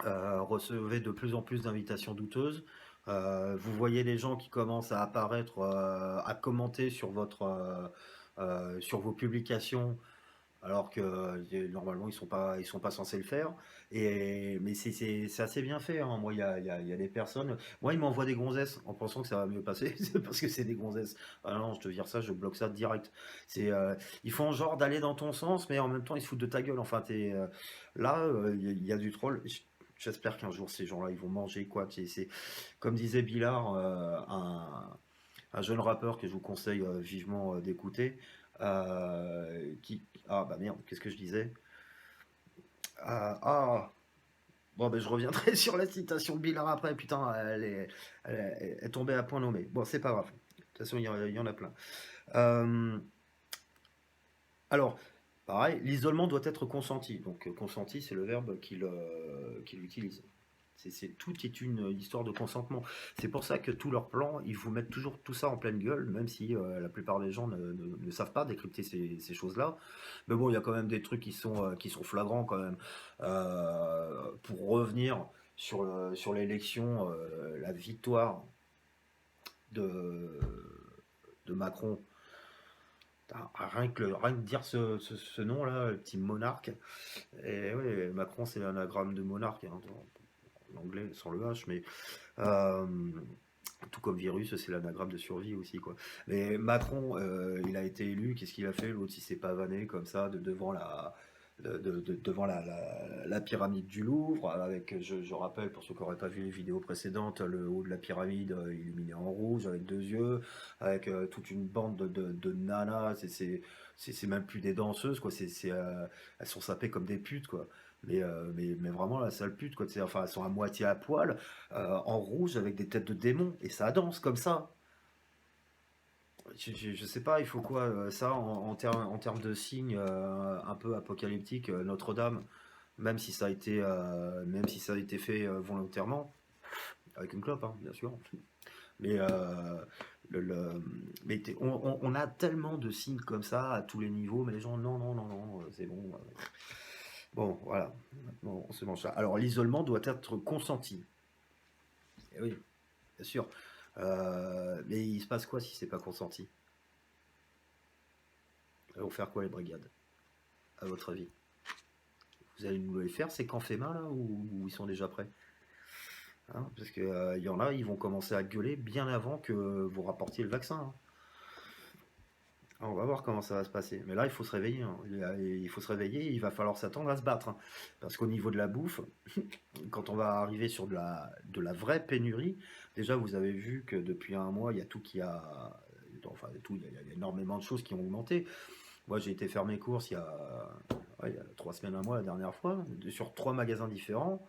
recevez de plus en plus d'invitations douteuses. Vous voyez les gens qui commencent à apparaître, à commenter sur vos publications alors que normalement ils sont pas censés le faire. Mais c'est assez bien fait, hein. Moi, il y a des personnes. Moi, ils m'envoient des gonzesses en pensant que ça va mieux passer, c'est parce que c'est des gonzesses. Ah non, je te vire ça, je bloque ça direct. Ils font genre d'aller dans ton sens, mais en même temps ils se foutent de ta gueule. Enfin, là, il y a du troll. J'espère qu'un jour ces gens-là ils vont manger quoi. Comme disait Billard, un jeune rappeur que je vous conseille vivement d'écouter. Ah bah merde, qu'est-ce que je disais? Bon, ben je reviendrai sur la citation de Billard après, putain, elle est tombée à point nommé. Bon, c'est pas grave. De toute façon, il y en a plein. Euh, alors, pareil, l'isolement doit être consenti. Donc, consenti, c'est le verbe qu'il utilise. Tout est une histoire de consentement. C'est pour ça que tous leurs plans, ils vous mettent toujours tout ça en pleine gueule, même si la plupart des gens ne savent pas décrypter ces choses-là. Mais bon, il y a quand même des trucs qui sont flagrants quand même. Pour revenir sur l'élection, la victoire de, de Macron. Rien que dire ce nom-là, le petit monarque. Et oui, Macron, c'est l'anagramme de monarque, hein, en anglais, sans le H, mais euh, tout comme virus, c'est l'anagramme de survie aussi, quoi. Mais Macron, il a été élu, qu'est-ce qu'il a fait? L'autre, il s'est pavané comme ça devant devant la pyramide du Louvre, avec, je rappelle, pour ceux qui n'auraient pas vu les vidéos précédentes, le haut de la pyramide illuminé en rouge, avec deux yeux, avec toute une bande de nanas, c'est même plus des danseuses, quoi, elles sont sapées comme des putes, quoi. Mais vraiment la sale pute, quoi. Enfin, elles sont à moitié à poil, en rouge, avec des têtes de démons, et ça danse comme ça. Je sais pas, il faut quoi ça en termes de signes un peu apocalyptiques, Notre-Dame, même si ça a été fait volontairement, avec une clope, hein, bien sûr. Mais, le, le- on a tellement de signes comme ça à tous les niveaux, mais les gens, non, non, non, non, c'est bon. Bon, voilà, bon, on se mange ça. Alors, l'isolement doit être consenti. Eh oui, bien sûr. Mais il se passe quoi si c'est pas consenti? Elles vont faire quoi les brigades, à votre avis? Vous allez nous les faire ces camps FEMA là ou ils sont déjà prêts? Hein, parce que il y en a, ils vont commencer à gueuler bien avant que vous rapportiez le vaccin, hein. Alors, on va voir comment ça va se passer. Mais là, il faut se réveiller, hein. Il faut se réveiller, il va falloir s'attendre à se battre, hein. Parce qu'au niveau de la bouffe, quand on va arriver sur de la vraie pénurie, déjà vous avez vu que depuis un mois, il y a tout qui a. Enfin, tout, il y a énormément de choses qui ont augmenté. Moi, j'ai été faire mes courses il y a 3 semaines, un mois la dernière fois, sur 3 magasins différents.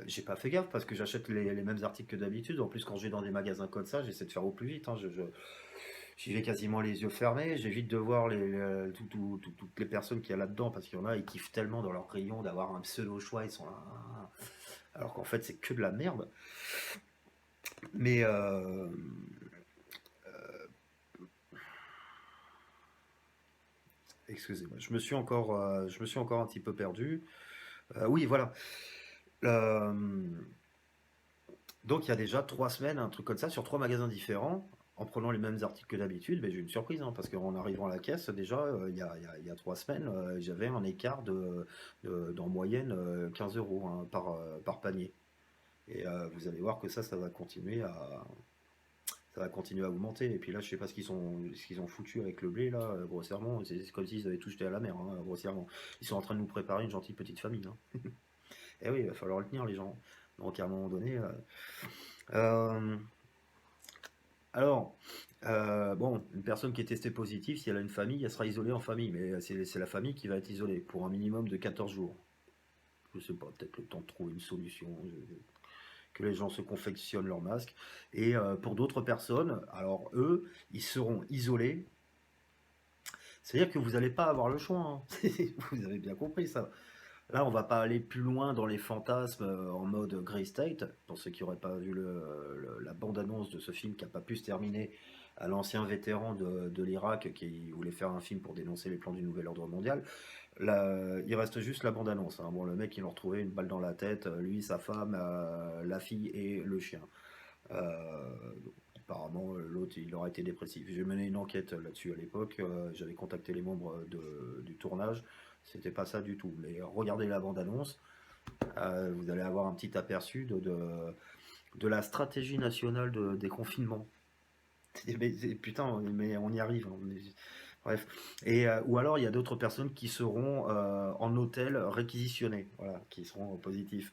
J'ai pas fait gaffe parce que j'achète les mêmes articles que d'habitude. En plus, quand je vais dans des magasins comme ça, j'essaie de faire au plus vite, hein. J'y vais quasiment les yeux fermés. J'évite de voir toutes les personnes qu'il y a là-dedans parce qu'il y en a, ils kiffent tellement dans leur rayon d'avoir un pseudo choix. Ils sont là, alors qu'en fait, c'est que de la merde. Mais excusez-moi, je me suis encore un petit peu perdu. Oui, voilà. Euh, Donc il y a déjà 3 semaines, un truc comme ça, sur 3 magasins différents, en prenant les mêmes articles que d'habitude, mais j'ai eu une surprise, hein, parce qu'en arrivant à la caisse, déjà, il y a 3 semaines, j'avais un écart d'en moyenne 15 euros, hein, par panier. Et vous allez voir que ça va continuer ça va continuer à augmenter. Et puis là, je sais pas ce qu'ils ont foutu avec le blé, là, grossièrement. C'est comme s'ils avaient tout jeté à la mer, hein, grossièrement. Ils sont en train de nous préparer une gentille petite famine, hein. Et oui, il va falloir le tenir, les gens. Donc à un moment donné, euh, alors, bon, une personne qui est testée positive, si elle a une famille, elle sera isolée en famille, mais c'est la famille qui va être isolée pour un minimum de 14 jours. Je sais pas, peut-être le temps de trouver une solution, que les gens se confectionnent leur masque. Et pour d'autres personnes, alors eux, ils seront isolés. C'est-à-dire que vous n'allez pas avoir le choix, hein. Vous avez bien compris ça. Là, on va pas aller plus loin dans les fantasmes en mode Grey State. Pour ceux qui n'auraient pas vu la bande-annonce de ce film qui n'a pas pu se terminer, à l'ancien vétéran de l'Irak qui voulait faire un film pour dénoncer les plans du nouvel ordre mondial. Là, il reste juste la bande-annonce, hein. Bon, le mec, il a retrouvé une balle dans la tête, lui, sa femme, la fille et le chien. Euh, Apparemment, l'autre, il aurait été dépressif. J'ai mené une enquête là-dessus à l'époque. J'avais contacté les membres du tournage. C'était pas ça du tout. Mais regardez la bande-annonce. Vous allez avoir un petit aperçu de la stratégie nationale de déconfinement. Putain, mais on y arrive, hein. Bref. Et, ou alors, il y a d'autres personnes qui seront en hôtel réquisitionnées, voilà, qui seront positifs.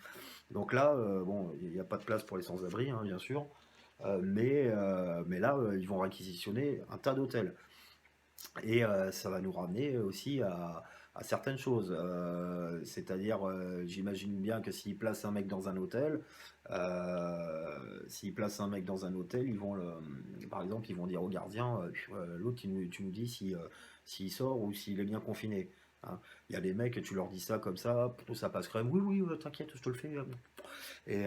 Donc là, bon, il n'y a pas de place pour les sans-abri, hein, bien sûr. Mais là, ils vont réquisitionner un tas d'hôtels. Et ça va nous ramener aussi à certaines choses. C'est-à-dire, j'imagine bien que s'ils placent un mec dans un hôtel, s'ils placent un mec dans un hôtel, par exemple, ils vont dire au gardien, l'autre, tu nous dis si, s'il sort ou s'il est bien confiné, hein. Il y a des mecs, tu leur dis ça comme ça passe crème. Oui, oui, t'inquiète, je te le fais. Et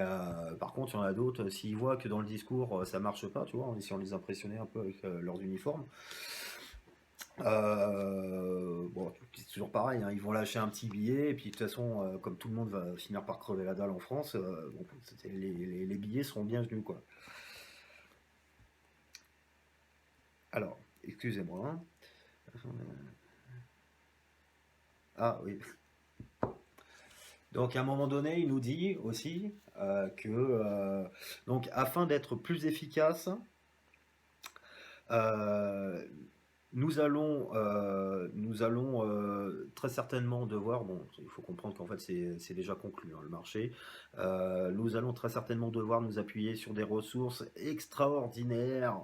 par contre, il y en a d'autres, s'ils voient que dans le discours, ça marche pas, tu vois, en essayant de les impressionner un peu avec leurs uniformes. Bon, toujours pareil, hein, ils vont lâcher un petit billet, et puis de toute façon, comme tout le monde va finir par crever la dalle en France, bon, les billets seront bienvenus, quoi. Alors, excusez-moi, hein. Ah oui. Donc à un moment donné, il nous dit aussi que donc afin d'être plus efficace, euh, nous allons très certainement devoir, bon, il faut comprendre qu'en fait c'est déjà conclu, hein, le marché. Nous allons très certainement devoir nous appuyer sur des ressources extraordinaires,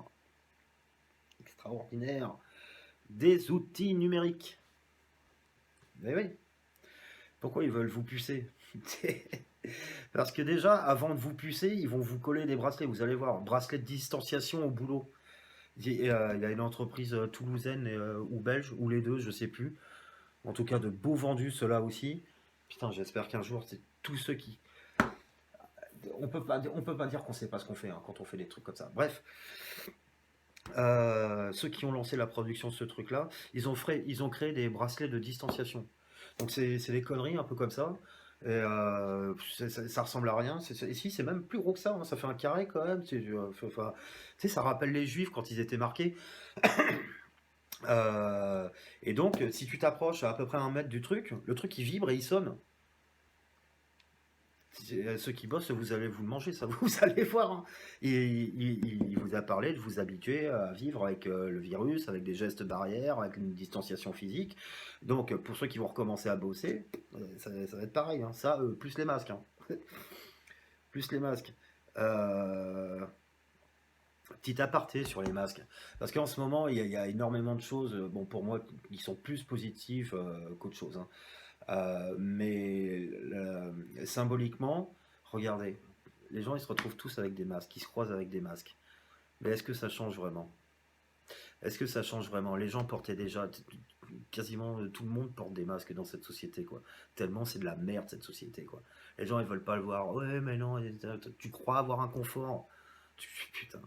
extraordinaires, des outils numériques. Mais oui, pourquoi ils veulent vous pucer? Parce que déjà, avant de vous pucer, ils vont vous coller des bracelets. Vous allez voir, bracelet de distanciation au boulot. Il y a une entreprise toulousaine ou belge, ou les deux, je sais plus. En tout cas, de beaux vendus, ceux-là aussi. Putain, j'espère qu'un jour, c'est tous ceux qui. On peut pas dire qu'on sait pas ce qu'on fait, hein, quand on fait des trucs comme ça. Bref, ceux qui ont lancé la production de ce truc-là, ils ont créé des bracelets de distanciation. Donc c'est des conneries un peu comme ça. Et ça ressemble à rien. Ici, c'est même plus gros que ça, hein. Ça fait un carré quand même. Enfin, tu sais, ça rappelle les Juifs quand ils étaient marqués. Et donc, si tu t'approches à peu près 1 mètre du truc, le truc il vibre et il sonne. Ceux qui bossent, vous allez vous le manger, ça vous allez voir, hein. Et il vous a parlé de vous habituer à vivre avec le virus, avec des gestes barrières, avec une distanciation physique. Donc, pour ceux qui vont recommencer à bosser, ça va être pareil, hein. Ça, plus les masques, hein. Plus les masques. Euh, Petit aparté sur les masques. Parce qu'en ce moment, il y a énormément de choses, bon, pour moi, qui sont plus positives qu'autre chose, hein. Mais symboliquement, regardez, les gens ils se retrouvent tous avec des masques, ils se croisent avec des masques. Mais est-ce que ça change vraiment? Est-ce que ça change vraiment? Les gens portaient déjà, quasiment tout le monde porte des masques dans cette société, quoi. Tellement c'est de la merde cette société, quoi. Les gens ils veulent pas le voir. Ouais, mais non, tu crois avoir un confort? Putain,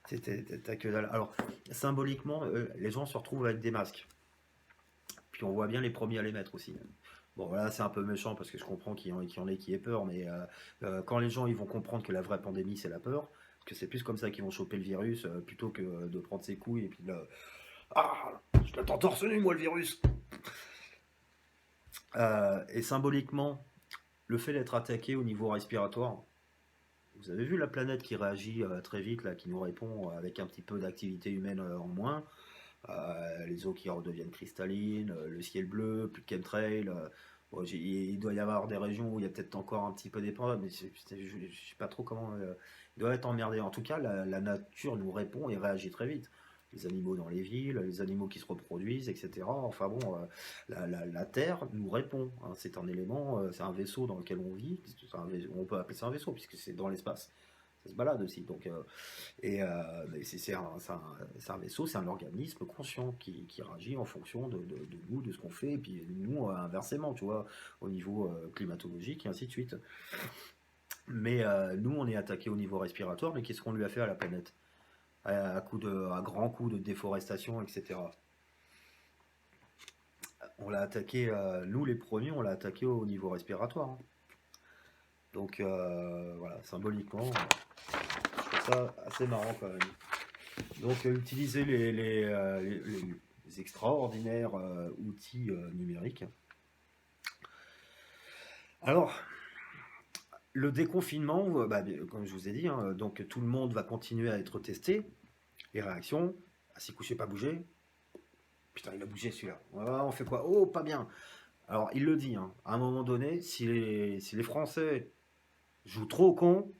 t'as que dalle. Alors, symboliquement, les gens se retrouvent avec des masques. Puis on voit bien les premiers à les mettre aussi. Bon, voilà, c'est un peu méchant parce que je comprends qu'il y en ait qui aient peur, mais quand les gens ils vont comprendre que la vraie pandémie c'est la peur, parce que c'est plus comme ça qu'ils vont choper le virus plutôt que de prendre ses couilles et puis de ah, je l'attends torse nu moi le virus. Et symboliquement, le fait d'être attaqué au niveau respiratoire, vous avez vu la planète qui réagit très vite, là, qui nous répond avec un petit peu d'activité humaine en moins. Les eaux qui redeviennent cristallines, le ciel bleu, plus de chemtrail. Bon, il doit y avoir des régions où il y a peut-être encore un petit peu d'épreuves, mais je ne sais pas trop comment. Il doit être emmerdé. En tout cas, la nature nous répond et réagit très vite. Les animaux dans les villes, les animaux qui se reproduisent, etc. Enfin bon, la Terre nous répond, hein. C'est un élément, c'est un vaisseau dans lequel on vit. On peut appeler ça un vaisseau puisque c'est dans l'espace. Ça se balade aussi. Donc, c'est un vaisseau, c'est un organisme conscient qui réagit en fonction de nous, de ce qu'on fait, et puis nous, inversement, tu vois, au niveau climatologique, et ainsi de suite. Mais nous, on est attaqué au niveau respiratoire, mais qu'est-ce qu'on lui a fait à la planète? À grands coups de déforestation, etc. On l'a attaqué, nous les premiers, on l'a attaqué au niveau respiratoire, hein. Donc voilà, symboliquement, je trouve ça assez marrant quand même. Donc, utiliser les extraordinaires outils numériques. Alors, le déconfinement, bah, comme je vous ai dit, hein, donc tout le monde va continuer à être testé. Les réactions, assis couché, pas bouger. Putain, il a bougé celui-là. Ah, on fait quoi? Oh, pas bien. Alors, il le dit, hein, à un moment donné, si les Français jouent trop au con,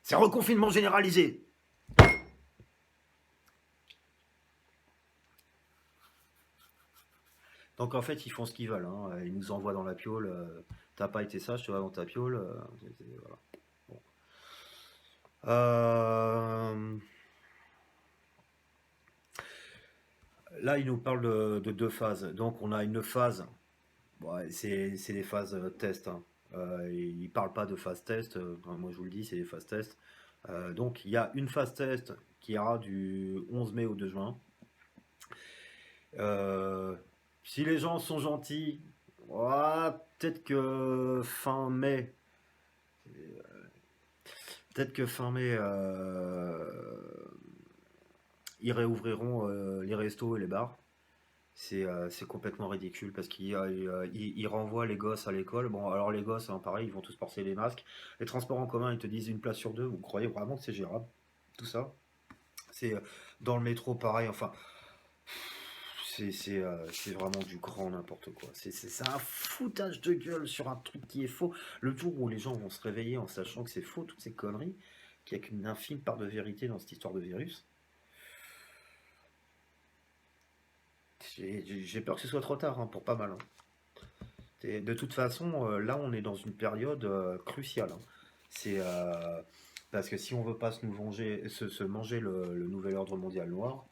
c'est reconfinement généralisé. Donc en fait, ils font ce qu'ils veulent, hein. Ils nous envoient dans la piole. T'as pas été sage, tu vas dans ta piole. Voilà. Bon. Euh, Là, il nous parle de 2 phases. Donc on a une phase, bon, ouais, c'est les phases test, hein. Il ne parle pas de phase test. Moi, je vous le dis, c'est les phases test. Donc il y a une phase test qui ira du 11 mai au 2 juin. Euh, Si les gens sont gentils, ouah, peut-être que fin mai, ils réouvriront les restos et les bars. C'est complètement ridicule parce qu'ils renvoient les gosses à l'école. Bon, alors les gosses, hein, pareil, ils vont tous porter des masques. Les transports en commun, ils te disent une place sur deux. Vous croyez vraiment que c'est gérable, tout ça? C'est dans le métro, pareil. Enfin, c'est vraiment du grand n'importe quoi. C'est un foutage de gueule sur un truc qui est faux. Le jour où les gens vont se réveiller en sachant que c'est faux, toutes ces conneries, qu'il n'y a qu'une infime part de vérité dans cette histoire de virus, j'ai peur que ce soit trop tard, hein, pour pas mal, hein. De toute façon, là, on est dans une période cruciale, hein. C'est parce que si on veut pas se manger le nouvel ordre mondial noir,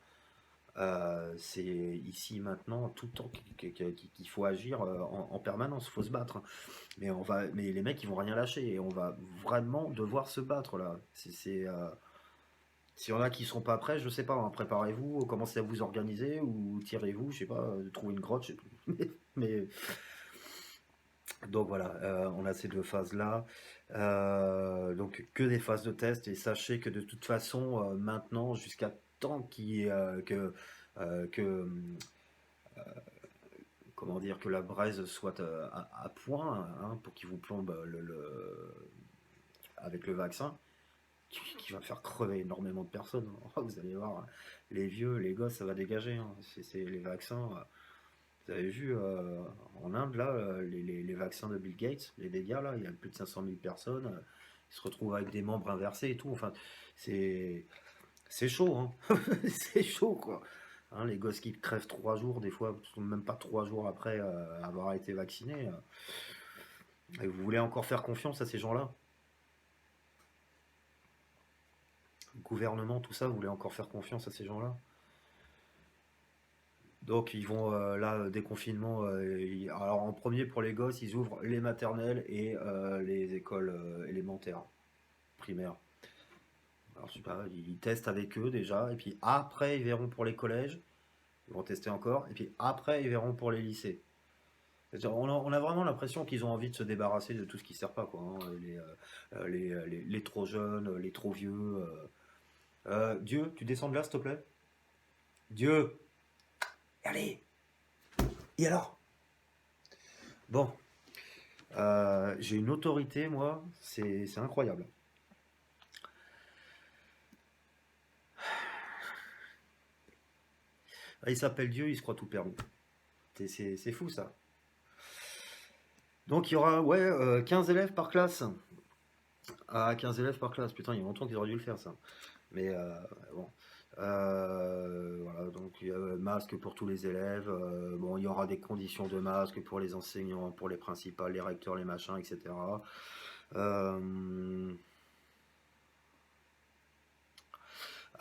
c'est ici maintenant tout le temps qu'il faut agir en permanence, il faut se battre, hein. Mais les mecs, ils vont rien lâcher et on va vraiment devoir se battre là. S'il y en a qui sont pas prêts, je sais pas, hein, préparez-vous, commencez à vous organiser ou tirez-vous, je sais pas, trouvez une grotte, je sais pas. Mais donc voilà, on a ces deux phases-là. Donc que des phases de test et sachez que de toute façon, maintenant, jusqu'à temps que comment dire, que la braise soit à point, hein, pour qu'il vous plombe avec le vaccin, qui va faire crever énormément de personnes. Vous allez voir, les vieux, les gosses, ça va dégager, hein. C'est les vaccins. Vous avez vu en Inde, là, les vaccins de Bill Gates, les dégâts, là, il y a plus de 500 000 personnes, ils se retrouvent avec des membres inversés et tout. Enfin, c'est c'est chaud, hein. C'est chaud, quoi. Hein, les gosses qui crèvent 3 jours, des fois, même pas 3 jours après avoir été vaccinés. Et vous voulez encore faire confiance à ces gens-là? Le gouvernement, tout ça, vous voulez encore faire confiance à ces gens-là? Donc ils vont là déconfinement. Alors en premier pour les gosses, ils ouvrent les maternelles et les écoles élémentaires, primaires. Alors je sais pas, ils testent avec eux déjà, et puis après ils verront pour les collèges, ils vont tester encore, et puis après ils verront pour les lycées. C'est-à-dire, on a vraiment l'impression qu'ils ont envie de se débarrasser de tout ce qui sert pas, quoi, hein. Les trop jeunes, les trop vieux. Dieu, tu descends de là, s'il te plaît? Dieu, allez. Et alors? Bon, j'ai une autorité, moi, c'est incroyable. Ah, il s'appelle Dieu, il se croit tout permis. C'est fou ça. Donc il y aura ouais, 15 élèves par classe. Ah, 15 élèves par classe, putain, il y a longtemps qu'ils auraient dû le faire ça. Mais bon. Voilà, donc il y a masque pour tous les élèves. Bon, il y aura des conditions de masque pour les enseignants, pour les principales, les recteurs, les machins, etc. Euh,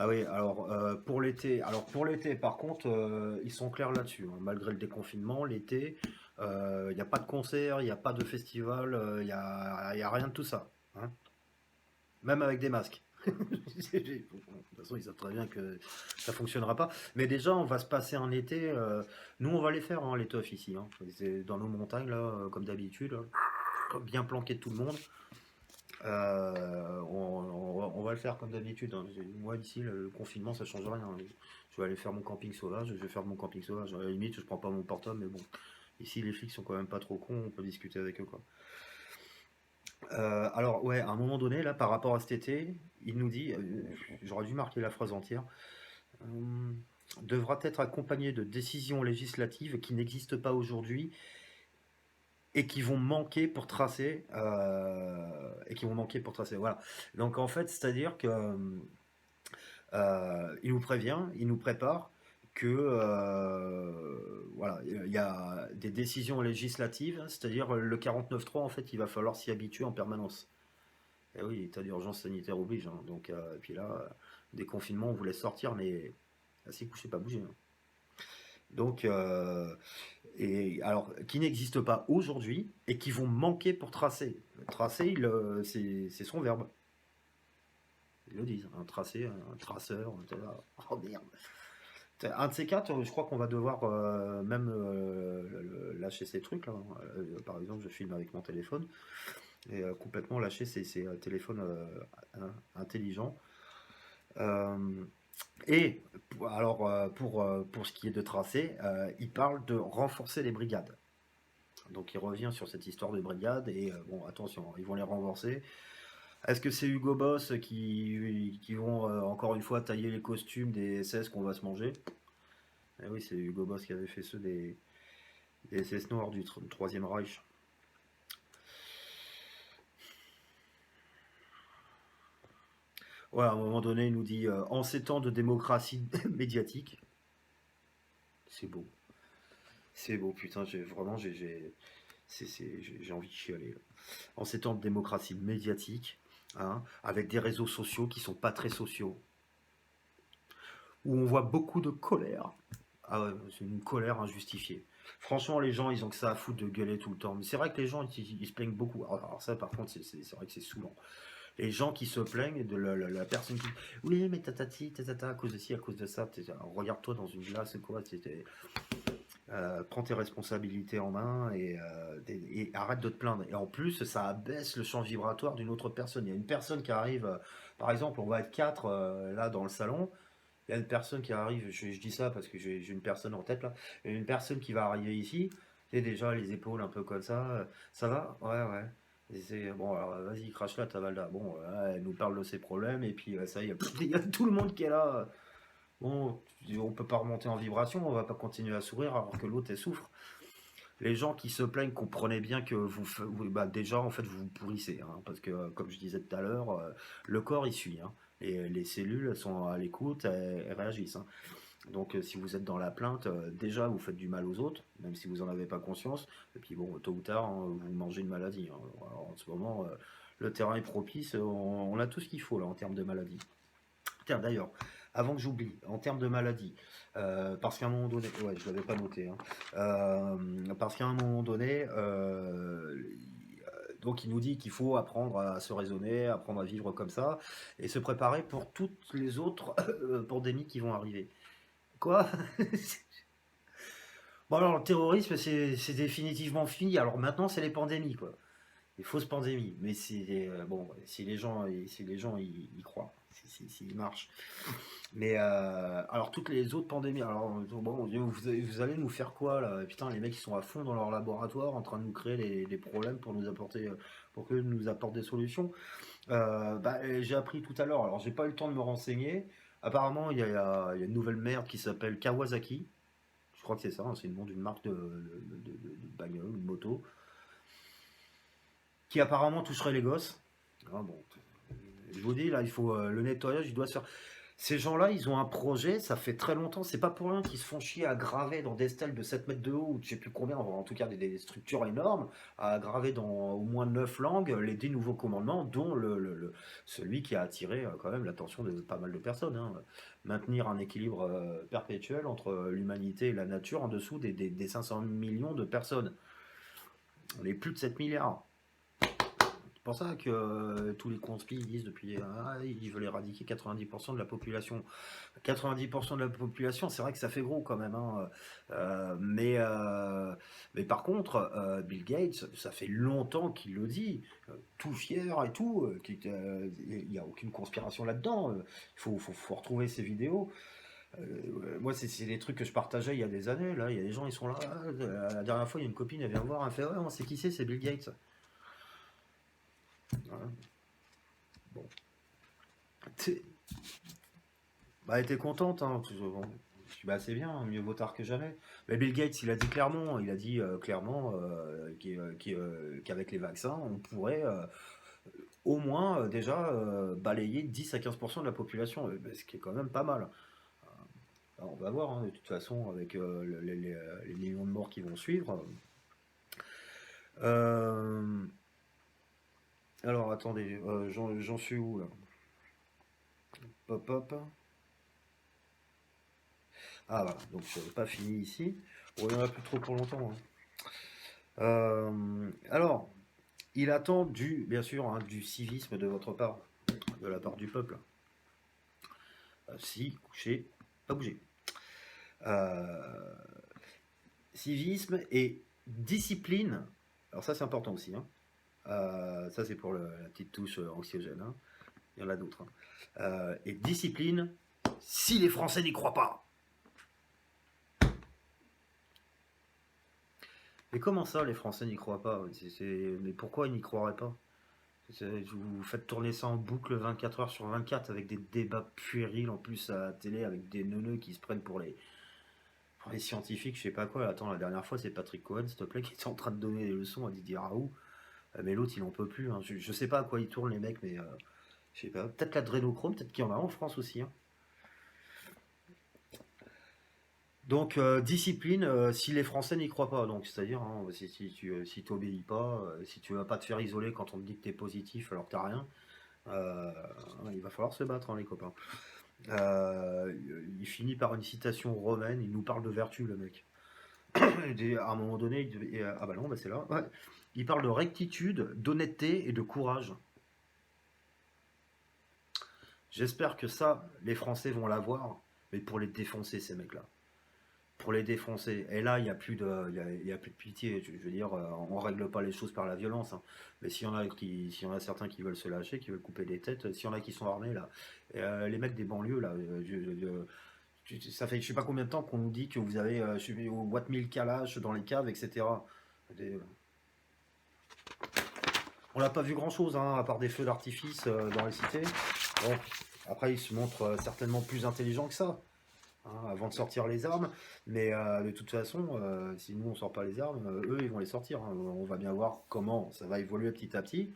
Ah oui, pour l'été, par contre, ils sont clairs là-dessus, hein. Malgré le déconfinement, l'été, il n'y a pas de concert, il n'y a pas de festival, y a rien de tout ça, hein. Même avec des masques. De toute façon, ils savent très bien que ça fonctionnera pas. Mais déjà, on va se passer un été. Nous, on va les faire, hein, les teufs ici, hein. C'est dans nos montagnes, là, comme d'habitude, hein, bien planqué de tout le monde. On va le faire comme d'habitude, hein. Moi, ici, le confinement, ça change rien. Je vais aller faire mon camping sauvage. Je vais faire mon camping sauvage. À la limite, je prends pas mon portable, mais bon. Ici, les flics sont quand même pas trop cons. On peut discuter avec eux, quoi. Alors, ouais, à un moment donné, là, par rapport à cet été, il nous dit, j'aurais dû marquer la phrase entière, euh, devra être accompagné de décisions législatives qui n'existent pas aujourd'hui et qui vont manquer pour tracer voilà. Donc en fait, c'est-à-dire que il nous prévient, il nous prépare que voilà, il y a des décisions législatives, c'est-à-dire le 49.3, en fait, il va falloir s'y habituer en permanence. Et oui, état d'urgence sanitaire oblige, hein. Donc et puis là, déconfinement, on voulait sortir, mais assis couché, pas bouger, hein. Donc et alors qui n'existent pas aujourd'hui et qui vont manquer pour tracer. Tracer, c'est son verbe. Ils le disent, un tracé, un traceur, oh merde. Un de ces quatre, je crois qu'on va devoir même lâcher ces trucs là. Par exemple, je filme avec mon téléphone et complètement lâcher ces téléphones intelligents. Euh, et alors pour ce qui est de tracer, il parle de renforcer les brigades. Donc il revient sur cette histoire de brigade et bon attention, ils vont les renforcer. Est-ce que c'est Hugo Boss qui vont encore une fois tailler les costumes des SS qu'on va se manger? Eh oui, c'est Hugo Boss qui avait fait ceux des SS noirs du Troisième Reich. Ouais, à un moment donné, il nous dit en ces temps de démocratie médiatique, c'est beau. C'est beau, putain, j'ai vraiment j'ai envie de chialer. Là. En ces temps de démocratie médiatique, hein, avec des réseaux sociaux qui sont pas très sociaux, où on voit beaucoup de colère. Ah ouais, c'est une colère injustifiée. Franchement, les gens, ils ont que ça à foutre de gueuler tout le temps. Mais c'est vrai que les gens, ils se plaignent beaucoup. Alors ça, par contre, c'est vrai que c'est saoulant. Les gens qui se plaignent de la personne qui... Oui, mais tatati, tatata, à cause de ci, à cause de ça. Regarde-toi dans une glace, quoi. Prends tes responsabilités en main et arrête de te plaindre. Et en plus, ça abaisse le champ vibratoire d'une autre personne. Il y a une personne qui arrive, par exemple, on va être quatre là dans le salon. Il y a une personne qui arrive, je dis ça parce que j'ai une personne en tête là. Il y a une personne qui va arriver ici, et déjà les épaules un peu comme ça va? Ouais, ouais. Et c'est bon, alors vas-y, crache là, ta Valda. Bon, elle nous parle de ses problèmes, et puis ça, il y a tout le monde qui est là. Bon, on peut pas remonter en vibration, on va pas continuer à sourire alors que l'autre elle souffre. Les gens qui se plaignent, comprenez bien que bah, déjà en fait vous vous pourrissez, hein, parce que comme je disais tout à l'heure, le corps il suit, hein, et les cellules sont à l'écoute, elles réagissent. Hein. Donc si vous êtes dans la plainte, déjà vous faites du mal aux autres, même si vous n'en avez pas conscience, et puis bon, tôt ou tard, hein, vous mangez une maladie. Hein. Alors, en ce moment, le terrain est propice, on a tout ce qu'il faut là en termes de maladie. Tiens, d'ailleurs, avant que j'oublie, en termes de maladie, parce qu'à un moment donné, ouais, je l'avais pas noté, hein, parce qu'à un moment donné, donc il nous dit qu'il faut apprendre à se raisonner, apprendre à vivre comme ça, et se préparer pour toutes les autres pandémies qui vont arriver. Quoi? Bon alors, le terrorisme, c'est définitivement fini. Alors maintenant, c'est les pandémies, quoi. Les fausses pandémies. Mais c'est bon, si les gens y croient, s'ils marchent. Mais alors toutes les autres pandémies, alors bon, vous allez nous faire quoi là? Putain, les mecs ils sont à fond dans leur laboratoire en train de nous créer les problèmes pour nous apporter, pour que nous apportent des solutions. Bah, j'ai appris tout à l'heure, alors j'ai pas eu le temps de me renseigner. Apparemment, il y a une nouvelle merde qui s'appelle Kawasaki. Je crois que c'est ça, hein, c'est le nom d'une marque de bagnole, de moto, qui apparemment toucherait les gosses. Ah, bon, je vous dis, là, il faut le nettoyage, il doit se faire. Ces gens-là, ils ont un projet, ça fait très longtemps, c'est pas pour rien qu'ils se font chier à graver dans des stèles de 7 mètres de haut, ou je sais plus combien, en tout cas des structures énormes, à graver dans au moins 9 langues les 10 nouveaux commandements, dont celui qui a attiré quand même l'attention de pas mal de personnes. Hein. Maintenir un équilibre perpétuel entre l'humanité et la nature en dessous des 500 millions de personnes. On est plus de 7 milliards. C'est pour ça que tous les conspis disent depuis ils veulent éradiquer 90% de la population. 90% de la population, c'est vrai que ça fait gros quand même. Hein. Mais par contre, Bill Gates, ça fait longtemps qu'il le dit, tout fier et tout. Il n'y a aucune conspiration là-dedans. Il faut retrouver ces vidéos. Moi, c'est des trucs que je partageais il y a des années. Là, il y a des gens, ils sont là. La dernière fois, il y a une copine, elle vient me voir, elle fait ouais, on sait qui c'est Bill Gates. Voilà. Bon. Bah, elle était contente, hein. Bon, je suis bah, c'est bien, hein, mieux vaut tard que jamais. Mais Bill Gates, il a dit clairement qu'avec les vaccins, on pourrait au moins déjà balayer 10 à 15% de la population, bah, ce qui est quand même pas mal. Alors, on va voir, hein, de toute façon, avec les millions de morts qui vont suivre. Euh, alors, attendez, j'en suis où là? Pop, pop. Ah voilà, donc pas fini ici. Bon, il n'y en a plus trop pour longtemps. Hein. Alors, il attend bien sûr, hein, du civisme de votre part, de la part du peuple. Si, coucher, pas bouger. Euh, Civisme et discipline. Alors ça c'est important aussi, hein. Ça c'est pour la petite touche anxiogène, hein. Il y en a d'autres, hein. Et discipline, si les Français n'y croient pas. Mais comment ça, les Français n'y croient pas? Mais pourquoi ils n'y croiraient pas? Vous faites tourner ça en boucle 24 heures sur 24 avec des débats puérils en plus à la télé avec des neuneux qui se prennent pour les scientifiques, je sais pas quoi. Attends, la dernière fois, c'est Patrick Cohen, s'il te plaît, qui était en train de donner des leçons à Didier Raoult. Mais l'autre, il en peut plus, hein. Je sais pas à quoi ils tournent, les mecs, mais je sais pas. Peut-être l'adrénochrome, peut-être qu'il y en a en France aussi, hein. Donc, discipline, si les Français n'y croient pas, donc c'est-à-dire, hein, si tu obéis pas, si tu vas pas te faire isoler quand on te dit que tu es positif alors que t'as rien, euh, il va falloir se battre, hein, les copains. Euh, il finit par une citation romaine, il nous parle de vertu, le mec. À un moment donné, ah bah non, bah c'est là. Ouais. Il parle de rectitude, d'honnêteté et de courage. J'espère que ça, les Français vont l'avoir, mais pour les défoncer, ces mecs-là. Pour les défoncer. Et là, il n'y a plus de, il y a plus de pitié. Je veux dire, on règle pas les choses par la violence, hein. Mais s'il y en a certains qui veulent se lâcher, qui veulent couper des têtes, s'il y en a qui sont armés là, les mecs des banlieues là, ça fait je sais pas combien de temps qu'on nous dit que vous avez, je sais pas, what 1000 calages dans les caves, etc. Des- On n'a pas vu grand chose, hein, à part des feux d'artifice dans les cités. Bon, après, ils se montrent certainement plus intelligents que ça, hein, avant de sortir les armes. Mais de toute façon, si nous on sort pas les armes, eux ils vont les sortir, hein. On va bien voir comment ça va évoluer petit à petit.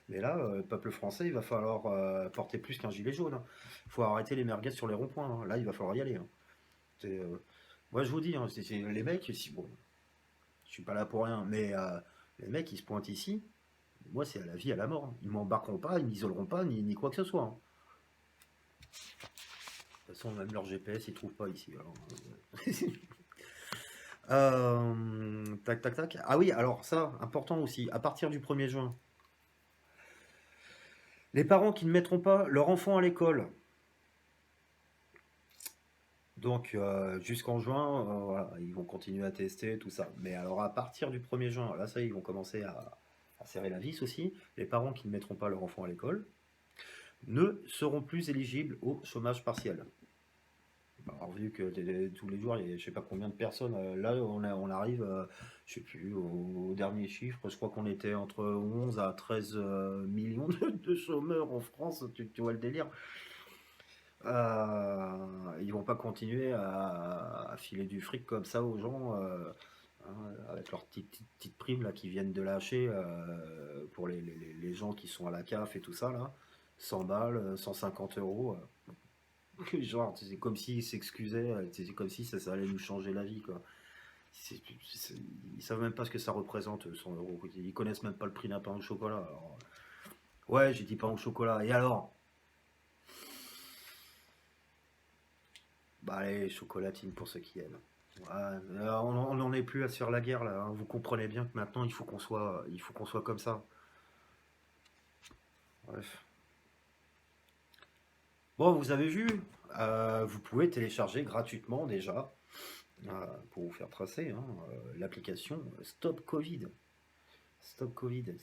Mais là, peuple français, il va falloir porter plus qu'un gilet jaune, hein. Il faut arrêter les merguez sur les ronds-points, hein. Là, il va falloir y aller, hein. C'est, moi, je vous dis, hein, les mecs, si, bon, je suis pas là pour rien, mais les mecs, ils se pointent ici. Moi, c'est à la vie, à la mort, hein. Ils m'embarqueront pas, ils m'isoleront pas, ni quoi que ce soit, hein. De toute façon, même leur GPS, ils trouvent pas ici, alors, tac, tac, tac. Ah oui, alors ça, important aussi, à partir du 1er juin, les parents qui ne mettront pas leur enfant à l'école, donc jusqu'en juin, voilà, ils vont continuer à tester tout ça. Mais alors à partir du 1er juin, là ça, ils vont commencer à serrer la vis aussi. Les parents qui ne mettront pas leur enfant à l'école ne seront plus éligibles au chômage partiel. Alors, vu que tous les jours, il y a je sais pas combien de personnes, là on arrive, je sais plus, au dernier chiffre, je crois qu'on était entre 11 à 13 millions de chômeurs en France, tu vois le délire. Ils vont pas continuer à filer du fric comme ça aux gens, hein, avec leurs petites primes là qui viennent de lâcher pour les gens qui sont à la CAF et tout ça là. 100 balles, 150 euros. Genre, c'est comme s'ils s'excusaient, c'est comme si ça allait nous changer la vie, quoi. Ils savent même pas ce que ça représente, 100 euros. Ils connaissent même pas le prix d'un pain au chocolat. Alors, ouais, j'ai dit pain au chocolat. Et alors? Bah, allez, chocolatine pour ceux qui aiment. Ouais, on n'en est plus à se faire la guerre, là, hein. Vous comprenez bien que maintenant, il faut qu'on soit comme ça. Bref. Bon, vous avez vu, vous pouvez télécharger gratuitement déjà, pour vous faire tracer, hein, l'application Stop Covid. Stop Covid.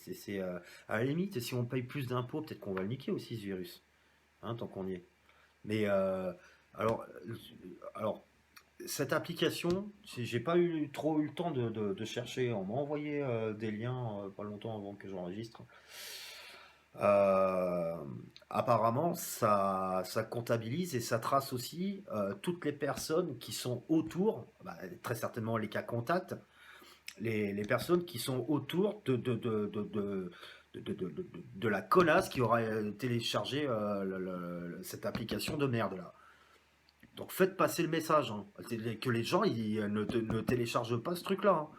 À la limite, si on paye plus d'impôts, peut-être qu'on va le niquer aussi, ce virus, hein, tant qu'on y est. Mais alors, alors, cette application, j'ai pas trop eu le temps de chercher. On m'a envoyé des liens pas longtemps avant que j'enregistre. Euh, Apparemment, ça comptabilise et ça trace aussi toutes les personnes qui sont autour, bah, très certainement les cas contacts, les personnes qui sont autour de la connasse qui aura téléchargé cette application de merde là. Donc faites passer le message, hein, que les gens ne téléchargent pas ce truc-là, hein.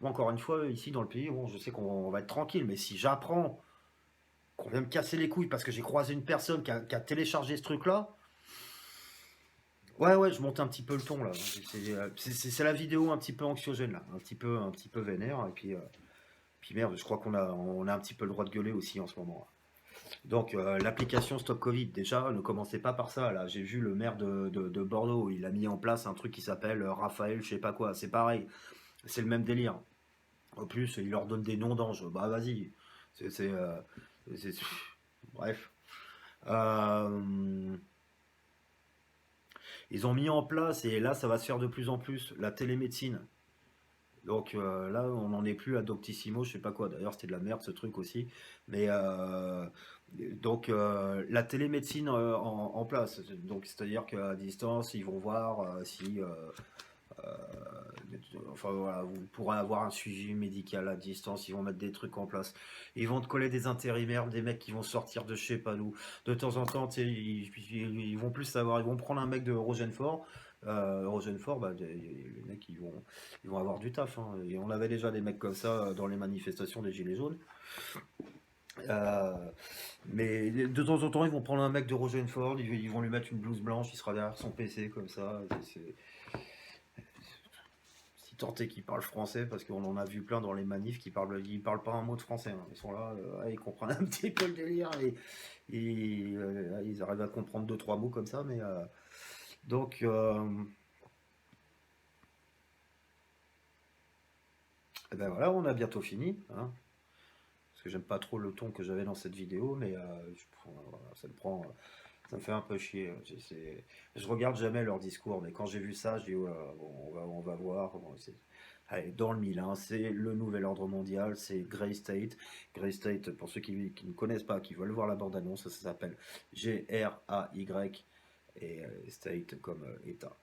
Moi, encore une fois, ici dans le pays, bon, je sais qu'on va être tranquille, mais si j'apprends qu'on vient me casser les couilles parce que j'ai croisé une personne qui a téléchargé ce truc-là, ouais, ouais, je monte un petit peu le ton là. C'est la vidéo un petit peu anxiogène là, un petit peu vénère, et puis merde, je crois qu'on a un petit peu le droit de gueuler aussi en ce moment, Donc, l'application Stop Covid, déjà, ne commencez pas par ça. Là, j'ai vu le maire de Bordeaux, il a mis en place un truc qui s'appelle Raphaël, je sais pas quoi. C'est pareil, c'est le même délire. En plus, il leur donne des noms d'anges. Bah, vas-y. C'est, c'est, euh, c'est- bref. Euh, ils ont mis en place, et là, ça va se faire de plus en plus, la télémédecine. Donc là, on n'en est plus à Doctissimo, je sais pas quoi. D'ailleurs, c'était de la merde ce truc aussi. Mais donc la télémédecine en place. Donc c'est-à-dire qu'à distance, ils vont voir si, enfin voilà, vous pourrez avoir un suivi médical à distance. Ils vont mettre des trucs en place. Ils vont te coller des intérimaires, des mecs qui vont sortir de je sais pas d'où. De temps en temps, tu sais, ils vont plus savoir. Ils vont prendre un mec de Rogenfort. Rogenfort, bah, les mecs, ils vont avoir du taf, hein. Et on avait déjà des mecs comme ça dans les manifestations des Gilets jaunes. Euh, mais de temps en temps, ils vont prendre un mec de Rogenfort, ils vont lui mettre une blouse blanche, il sera derrière son PC comme ça. Si tant est qu'ils parlent français, parce qu'on en a vu plein dans les manifs ils parlent pas un mot de français, hein. Ils sont là, ils comprennent un petit peu le délire et ils arrivent à comprendre deux trois mots comme ça, mais donc eh ben voilà, on a bientôt fini, hein, parce que j'aime pas trop le ton que j'avais dans cette vidéo, mais voilà, ça me fait un peu chier. Je regarde jamais leurs discours, mais quand j'ai vu ça, je dis, oh là là, bon, on va voir. Bon, allez, dans le mille, hein, c'est le nouvel ordre mondial, c'est Grey State. Grey State, pour ceux qui ne connaissent pas, qui veulent voir la bande-annonce, ça s'appelle Gray, et State comme État.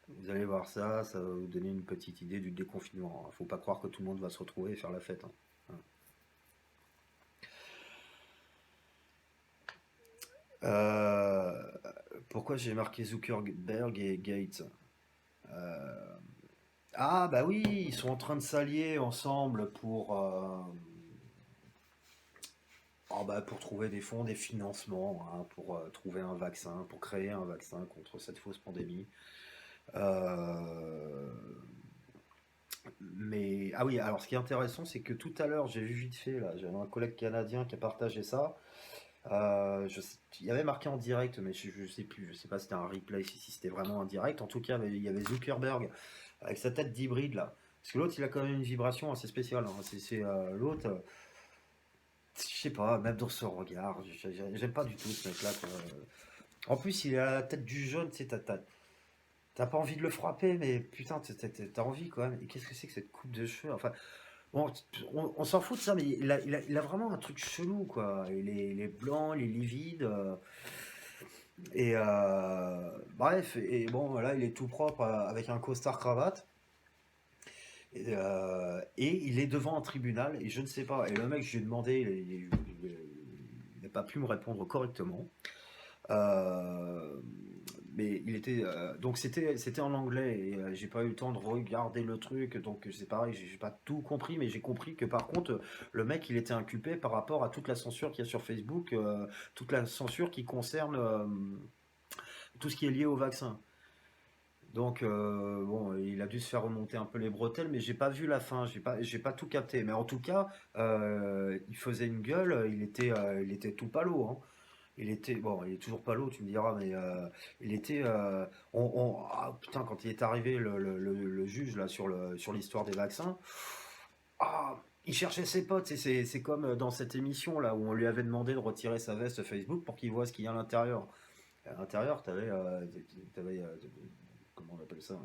Vous allez voir ça, ça va vous donner une petite idée du déconfinement, hein. Faut pas croire que tout le monde va se retrouver et faire la fête, hein. Euh, Pourquoi j'ai marqué Zuckerberg et Gates? Euh, Ah bah oui, ils sont en train de s'allier ensemble pour trouver des fonds, des financements, hein, pour trouver un vaccin, pour créer un vaccin contre cette fausse pandémie. Euh, mais ah oui, alors ce qui est intéressant, c'est que tout à l'heure, j'ai vu vite fait là, j'avais un collègue canadien qui a partagé ça. Il y avait marqué en direct, mais je sais plus, je sais pas si c'était un replay, si c'était vraiment un direct. En tout cas, il y avait Zuckerberg avec sa tête d'hybride là. Parce que l'autre, il a quand même une vibration assez spéciale, hein. L'autre, je sais pas, même dans son regard, j'aime pas du tout ce mec-là, quoi. En plus, il a la tête du jaune, tu sais, t'as pas envie de le frapper, mais putain, t'as envie quand même. Et qu'est-ce que c'est que cette coupe de cheveux? Enfin, bon, on s'en fout de ça, mais il a vraiment un truc chelou, quoi. Il est blanc, il est livide. Et bref, et bon, là, il est tout propre avec un costard cravate. Et il est devant un tribunal, et je ne sais pas. Et le mec, je lui ai demandé, il n'a pas pu me répondre correctement. Euh, mais il était donc c'était en anglais et j'ai pas eu le temps de regarder le truc, donc c'est pareil, j'ai pas tout compris, mais j'ai compris que par contre le mec il était inculpé par rapport à toute la censure qu'il y a sur Facebook, toute la censure qui concerne tout ce qui est lié au vaccin. Donc bon, il a dû se faire remonter un peu les bretelles, mais j'ai pas vu la fin, j'ai pas tout capté. Mais en tout cas, il faisait une gueule, il était tout palo, hein. Il était, bon, il est toujours pas l'eau, tu me diras, mais il était, ah, putain, quand il est arrivé le juge là sur l'histoire des vaccins, il cherchait ses potes. C'est comme dans cette émission là où on lui avait demandé de retirer sa veste Facebook pour qu'il voit ce qu'il y a à l'intérieur. À l'intérieur, t'avais, comment on appelle ça?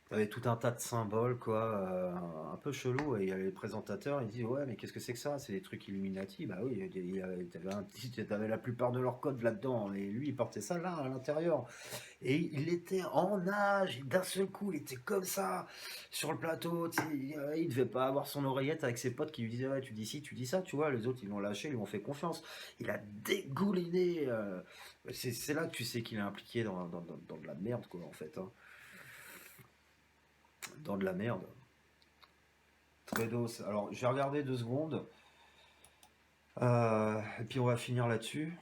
Il y avait tout un tas de symboles, quoi, un peu chelou, et il y avait les présentateurs, ils disent ouais, mais qu'est-ce que c'est que ça? C'est des trucs Illuminati. Bah oui, t'avais la plupart de leurs codes là-dedans, et lui il portait ça là à l'intérieur. Et il était en nage, et d'un seul coup il était comme ça sur le plateau, tu sais, il devait pas avoir son oreillette avec ses potes qui lui disaient ouais, tu dis ci, tu dis ça, tu vois, les autres ils l'ont lâché, ils lui ont fait confiance. Il a dégouliné. C'est là que tu sais qu'il est impliqué dans de la merde, quoi, en fait, hein. Dans de la merde. Tredos. Alors, j'ai regardé 2 secondes. Et puis, on va finir là-dessus.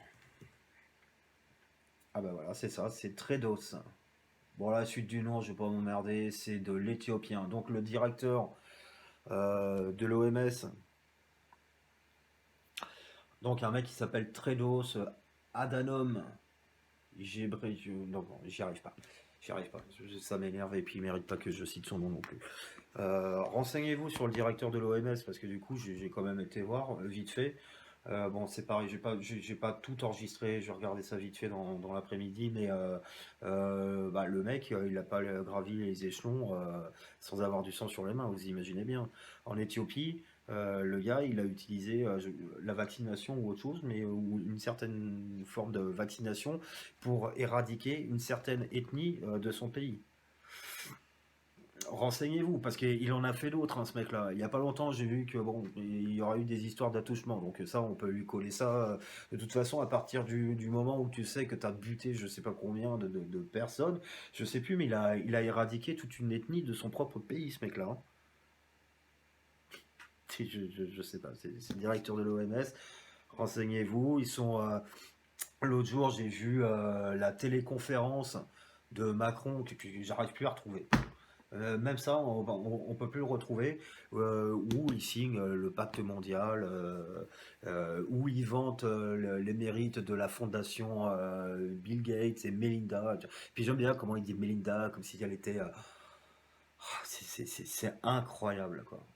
Ah bah voilà, c'est ça, c'est Tredos. Bon, la suite du nom, je vais pas m'emmerder, c'est de l'Éthiopien. Donc, le directeur de l'OMS, Donc un mec qui s'appelle Tredos Adanom non, bon, j'y arrive pas. J'y arrive pas. Ça m'énerve et puis il mérite pas que je cite son nom non plus. Renseignez-vous sur le directeur de l'OMS parce que du coup j'ai quand même été voir vite fait. Bon, c'est pareil, j'ai pas tout enregistré, je regardais ça vite fait dans l'après-midi, mais bah, le mec, il a pas gravi les échelons sans avoir du sang sur les mains, vous imaginez bien. En Éthiopie, le gars, il a utilisé la vaccination ou autre chose, mais ou une certaine forme de vaccination pour éradiquer une certaine ethnie de son pays. Renseignez-vous, parce qu'il en a fait d'autres, hein, ce mec-là. Il n'y a pas longtemps, j'ai vu que bon, il y aura eu des histoires d'attouchement. Donc ça, on peut lui coller ça. De toute façon, à partir du moment où tu sais que tu as buté je sais pas combien de personnes, je sais plus, mais il a éradiqué toute une ethnie de son propre pays, ce mec-là. Hein. Je sais pas, c'est le directeur de l'OMS. Renseignez-vous. Ils sont. L'autre jour, j'ai vu la téléconférence de Macron que j'arrive plus à retrouver. Même ça, on peut plus le retrouver, où il signe le pacte mondial, où il vante les mérites de la fondation Bill Gates et Melinda. Puis j'aime bien comment il dit Melinda, comme si elle était... c'est incroyable, quoi.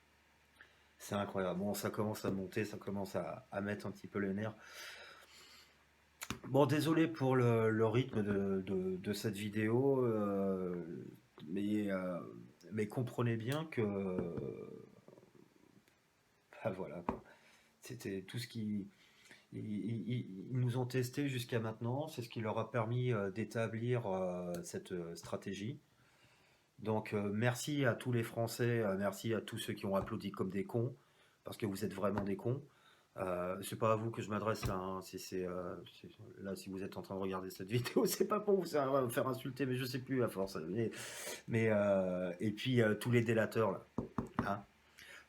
C'est incroyable. Bon, ça commence à monter, ça commence à mettre un petit peu les nerfs. Bon, désolé pour le rythme de cette vidéo, mais, euh, mais comprenez bien que bah voilà, quoi. C'était tout ce qui ils nous ont testé jusqu'à maintenant, c'est ce qui leur a permis d'établir cette stratégie. Donc merci à tous les Français, merci à tous ceux qui ont applaudi comme des cons, parce que vous êtes vraiment des cons. C'est pas à vous que je m'adresse là. Hein. Là, si vous êtes en train de regarder cette vidéo, c'est pas pour vous faire insulter, mais je sais plus à force. Et puis tous les délateurs là. Hein.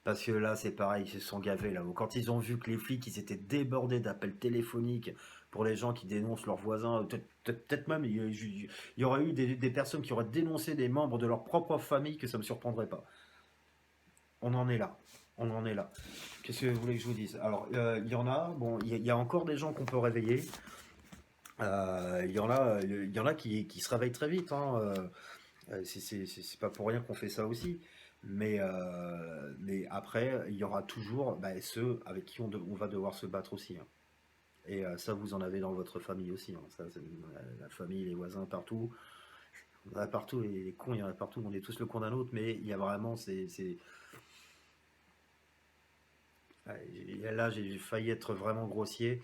Parce que là, c'est pareil, ils se sont gavés là. Quand ils ont vu que les flics, ils étaient débordés d'appels téléphoniques pour les gens qui dénoncent leurs voisins, peut-être même il y aurait eu des personnes qui auraient dénoncé des membres de leur propre famille, que ça me surprendrait pas. On en est là. On en est là. Qu'est-ce que vous voulez que je vous dise? Alors, il y en a, bon, il y a encore des gens qu'on peut réveiller. Il y en a qui se réveillent très vite. Hein. C'est pas pour rien qu'on fait ça aussi. Mais après, il y aura toujours bah, ceux avec qui on va devoir se battre aussi. Hein. Et ça, vous en avez dans votre famille aussi. Hein. Ça, la famille, les voisins, partout. Il y en a partout, et les cons, il y en a partout. On est tous le con d'un autre, mais il y a vraiment. Là, j'ai failli être vraiment grossier.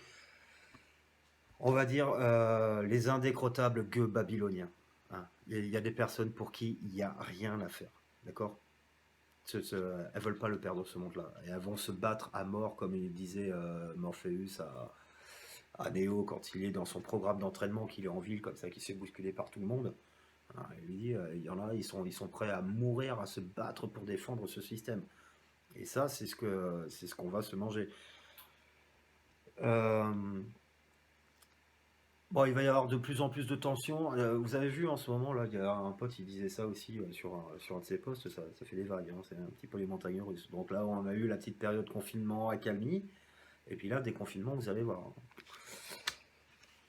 On va dire les indécrottables gueux babyloniens. Hein. Il y a des personnes pour qui il n'y a rien à faire. D'accord. Elles veulent pas le perdre ce monde-là. Et elles vont se battre à mort, comme il disait Morpheus à Neo quand il est dans son programme d'entraînement, qu'il est en ville, comme ça, qu'il se fait bousculer par tout le monde. Hein, il lui dit, il y en a, ils sont prêts à mourir, à se battre pour défendre ce système. Et ça, c'est ce qu'on va se manger. Euh, Bon, il va y avoir de plus en plus de tensions. Vous avez vu en ce moment, là, il y a un pote, il disait ça aussi sur un de ses posts, ça fait des vagues, hein, c'est un petit peu les montagnes russes. Donc là, on a eu la petite période de confinement, accalmie, et puis là, déconfinement, vous allez voir. Hein.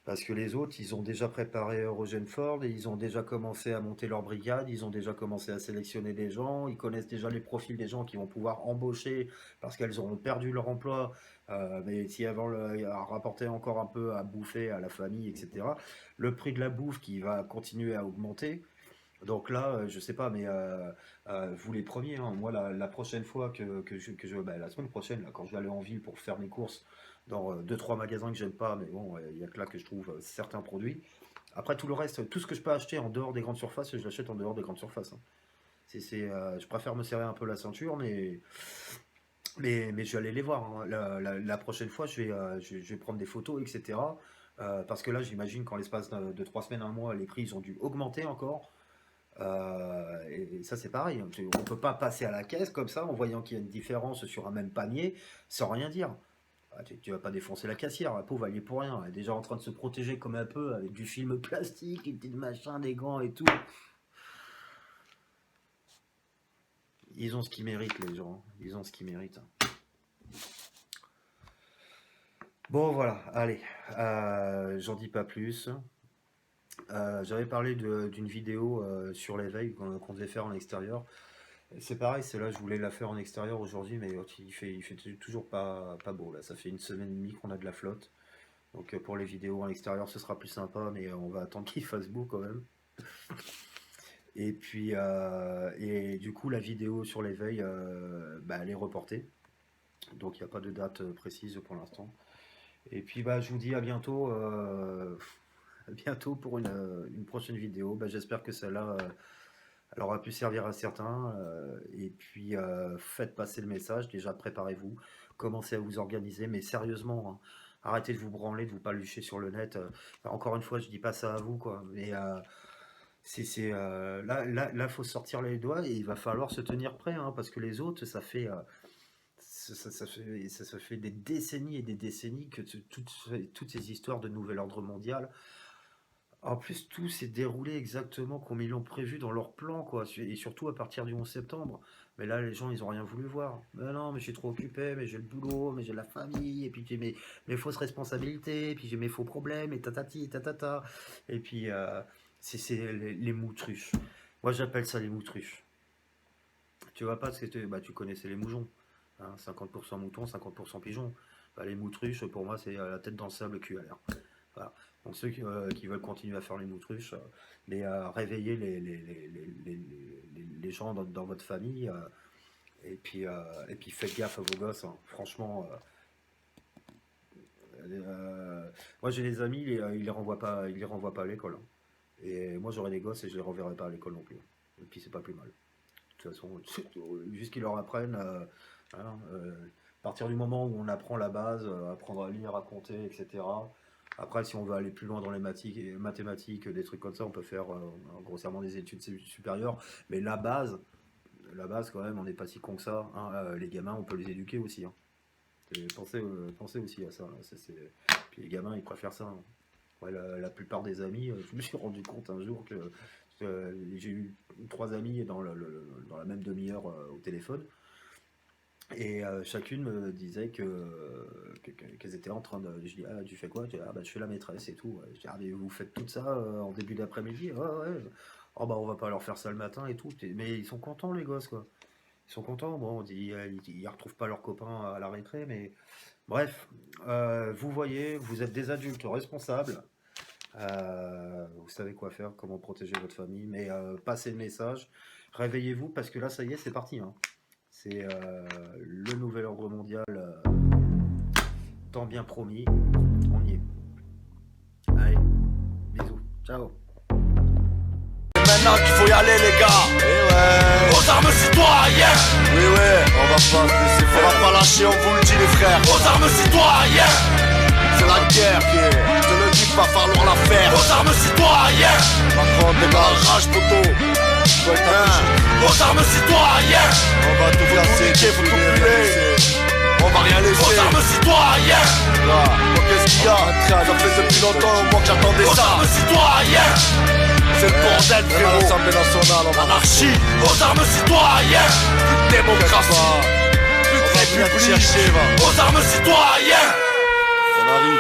Parce que les autres, ils ont déjà préparé Eugene Ford, et ils ont déjà commencé à monter leur brigade, ils ont déjà commencé à sélectionner des gens, ils connaissent déjà les profils des gens qui vont pouvoir embaucher parce qu'elles auront perdu leur emploi, mais si elles vont rapporter encore un peu à bouffer à la famille, etc. Le prix de la bouffe qui va continuer à augmenter. Donc là, je sais pas, mais vous les premiers, hein, moi la prochaine fois bah, la semaine prochaine, là, quand je vais aller en ville pour faire mes courses dans deux trois magasins que j'aime pas, mais bon, il y a que là que je trouve certains produits. Après tout le reste, tout ce que je peux acheter en dehors des grandes surfaces, je l'achète en dehors des grandes surfaces. Hein. Je préfère me serrer un peu la ceinture, mais je vais aller les voir. Hein. La prochaine fois, je vais prendre des photos, etc. Parce que là, j'imagine qu'en l'espace de 3 semaines, un mois, les prix ils ont dû augmenter encore. Et ça, c'est pareil. On ne peut pas passer à la caisse comme ça en voyant qu'il y a une différence sur un même panier sans rien dire. Ah, tu vas pas défoncer la caissière, la pauvre, elle y est pour rien. Elle est déjà en train de se protéger comme un peu avec du film plastique, des machins, des gants et tout. Ils ont ce qu'ils méritent, les gens. Ils ont ce qu'ils méritent. Bon, voilà, allez, j'en dis pas plus. J'avais parlé d'une vidéo sur l'éveil qu'on devait faire en extérieur. C'est pareil, c'est là, je voulais la faire en extérieur aujourd'hui, mais il fait toujours pas beau là. Ça fait une semaine et demie qu'on a de la flotte. Donc pour les vidéos en extérieur, ce sera plus sympa, mais on va attendre qu'il fasse beau quand même. Et puis, et du coup, la vidéo sur l'éveil, bah, elle est reportée. Donc il n'y a pas de date précise pour l'instant. Et puis bah, je vous dis à bientôt, à bientôt pour une prochaine vidéo. Bah, j'espère que celle-là, elle aura pu servir à certains. Et puis faites passer le message. Déjà préparez-vous, commencez à vous organiser, mais sérieusement, hein, arrêtez de vous branler, de vous palucher sur le net. Encore une fois, je dis pas ça à vous, quoi. Mais là, faut sortir les doigts et il va falloir se tenir prêt, hein, parce que les autres, ça fait des décennies et des décennies que toutes ces histoires de nouvel ordre mondial, en plus, tout s'est déroulé exactement comme ils l'ont prévu dans leur plan, quoi. Et surtout à partir du 11 septembre. Mais là, les gens, ils ont rien voulu voir. Mais non, mais je suis trop occupé, mais j'ai le boulot, mais j'ai la famille, et puis j'ai mes fausses responsabilités, et puis j'ai mes faux problèmes, et tatati, tatata. Et puis, c'est les moutruches. Moi, j'appelle ça les moutruches. Tu vois pas, parce que bah, tu connaissais les moujons. Hein, 50% mouton, 50% pigeon. Bah, les moutruches, pour moi, c'est la tête dans le sable, le cul à l'air. Voilà. Donc ceux qui veulent continuer à faire les moutruches, mais réveillez les gens dans votre famille, et puis faites gaffe à vos gosses, hein. Franchement, moi j'ai des amis, ils les renvoient pas à l'école, hein. Et moi j'aurai des gosses et je les renverrai pas à l'école non plus. Et puis c'est pas plus mal. De toute façon, juste qu'ils leur apprennent, hein, à partir du moment où on apprend la base, apprendre à lire, à compter, etc. Après, si on veut aller plus loin dans les mathématiques, des trucs comme ça, on peut faire grossièrement des études supérieures. Mais la base quand même, on n'est pas si con que ça, hein. Les gamins, on peut les éduquer aussi, hein. Pensez aussi à ça, hein. Puis les gamins, ils préfèrent ça, hein. Ouais, la plupart des amis, je me suis rendu compte un jour que j'ai eu trois amis dans la même demi-heure au téléphone. Et chacune me disait qu'elles étaient en train de. Je dis, ah, tu fais quoi? Je dis, ah, bah, je fais la maîtresse et tout. Je dis, ah, mais vous faites tout ça en début d'après-midi? Ouais, ouais. Oh, bah, on va pas leur faire ça le matin et tout. Mais ils sont contents, les gosses, quoi. Ils sont contents. Bon, on dit, ils retrouvent pas leurs copains à la récré, mais bref, vous voyez, vous êtes des adultes responsables. Vous savez quoi faire, comment protéger votre famille, mais passez le message. Réveillez-vous parce que là, ça y est, c'est parti, hein. C'est le nouvel ordre mondial, tant bien promis. On y est. Allez, bisous. Ciao. Maintenant qu'il faut y aller les gars. Et ouais. Aux armes citoyennes. Oui ouais, on va pas se laisser On faire. va pas lâcher, on vous le dit les frères. Aux armes citoyennes. C'est la guerre qui est. Je te le dis, va falloir la faire. Aux armes citoyennes. Macron Dans dégage. le rage poteau. Faut être affiché. Aux armes citoyennes. On va tout casser, niquer, faut tout rien brûler. laisser. On va rien laisser. Aux armes citoyennes. Là, moi, qu'est-ce qu'il y a? Ça fait depuis longtemps moi que j'attendais ça. Aux armes citoyennes. C'est le bordel Même à frérot. l'Assemblée nationale, on va Anarchie. Aux armes citoyennes. Plus de démocratie. Plus de On va venir te république. chercher, va. Aux armes citoyennes. On arrive.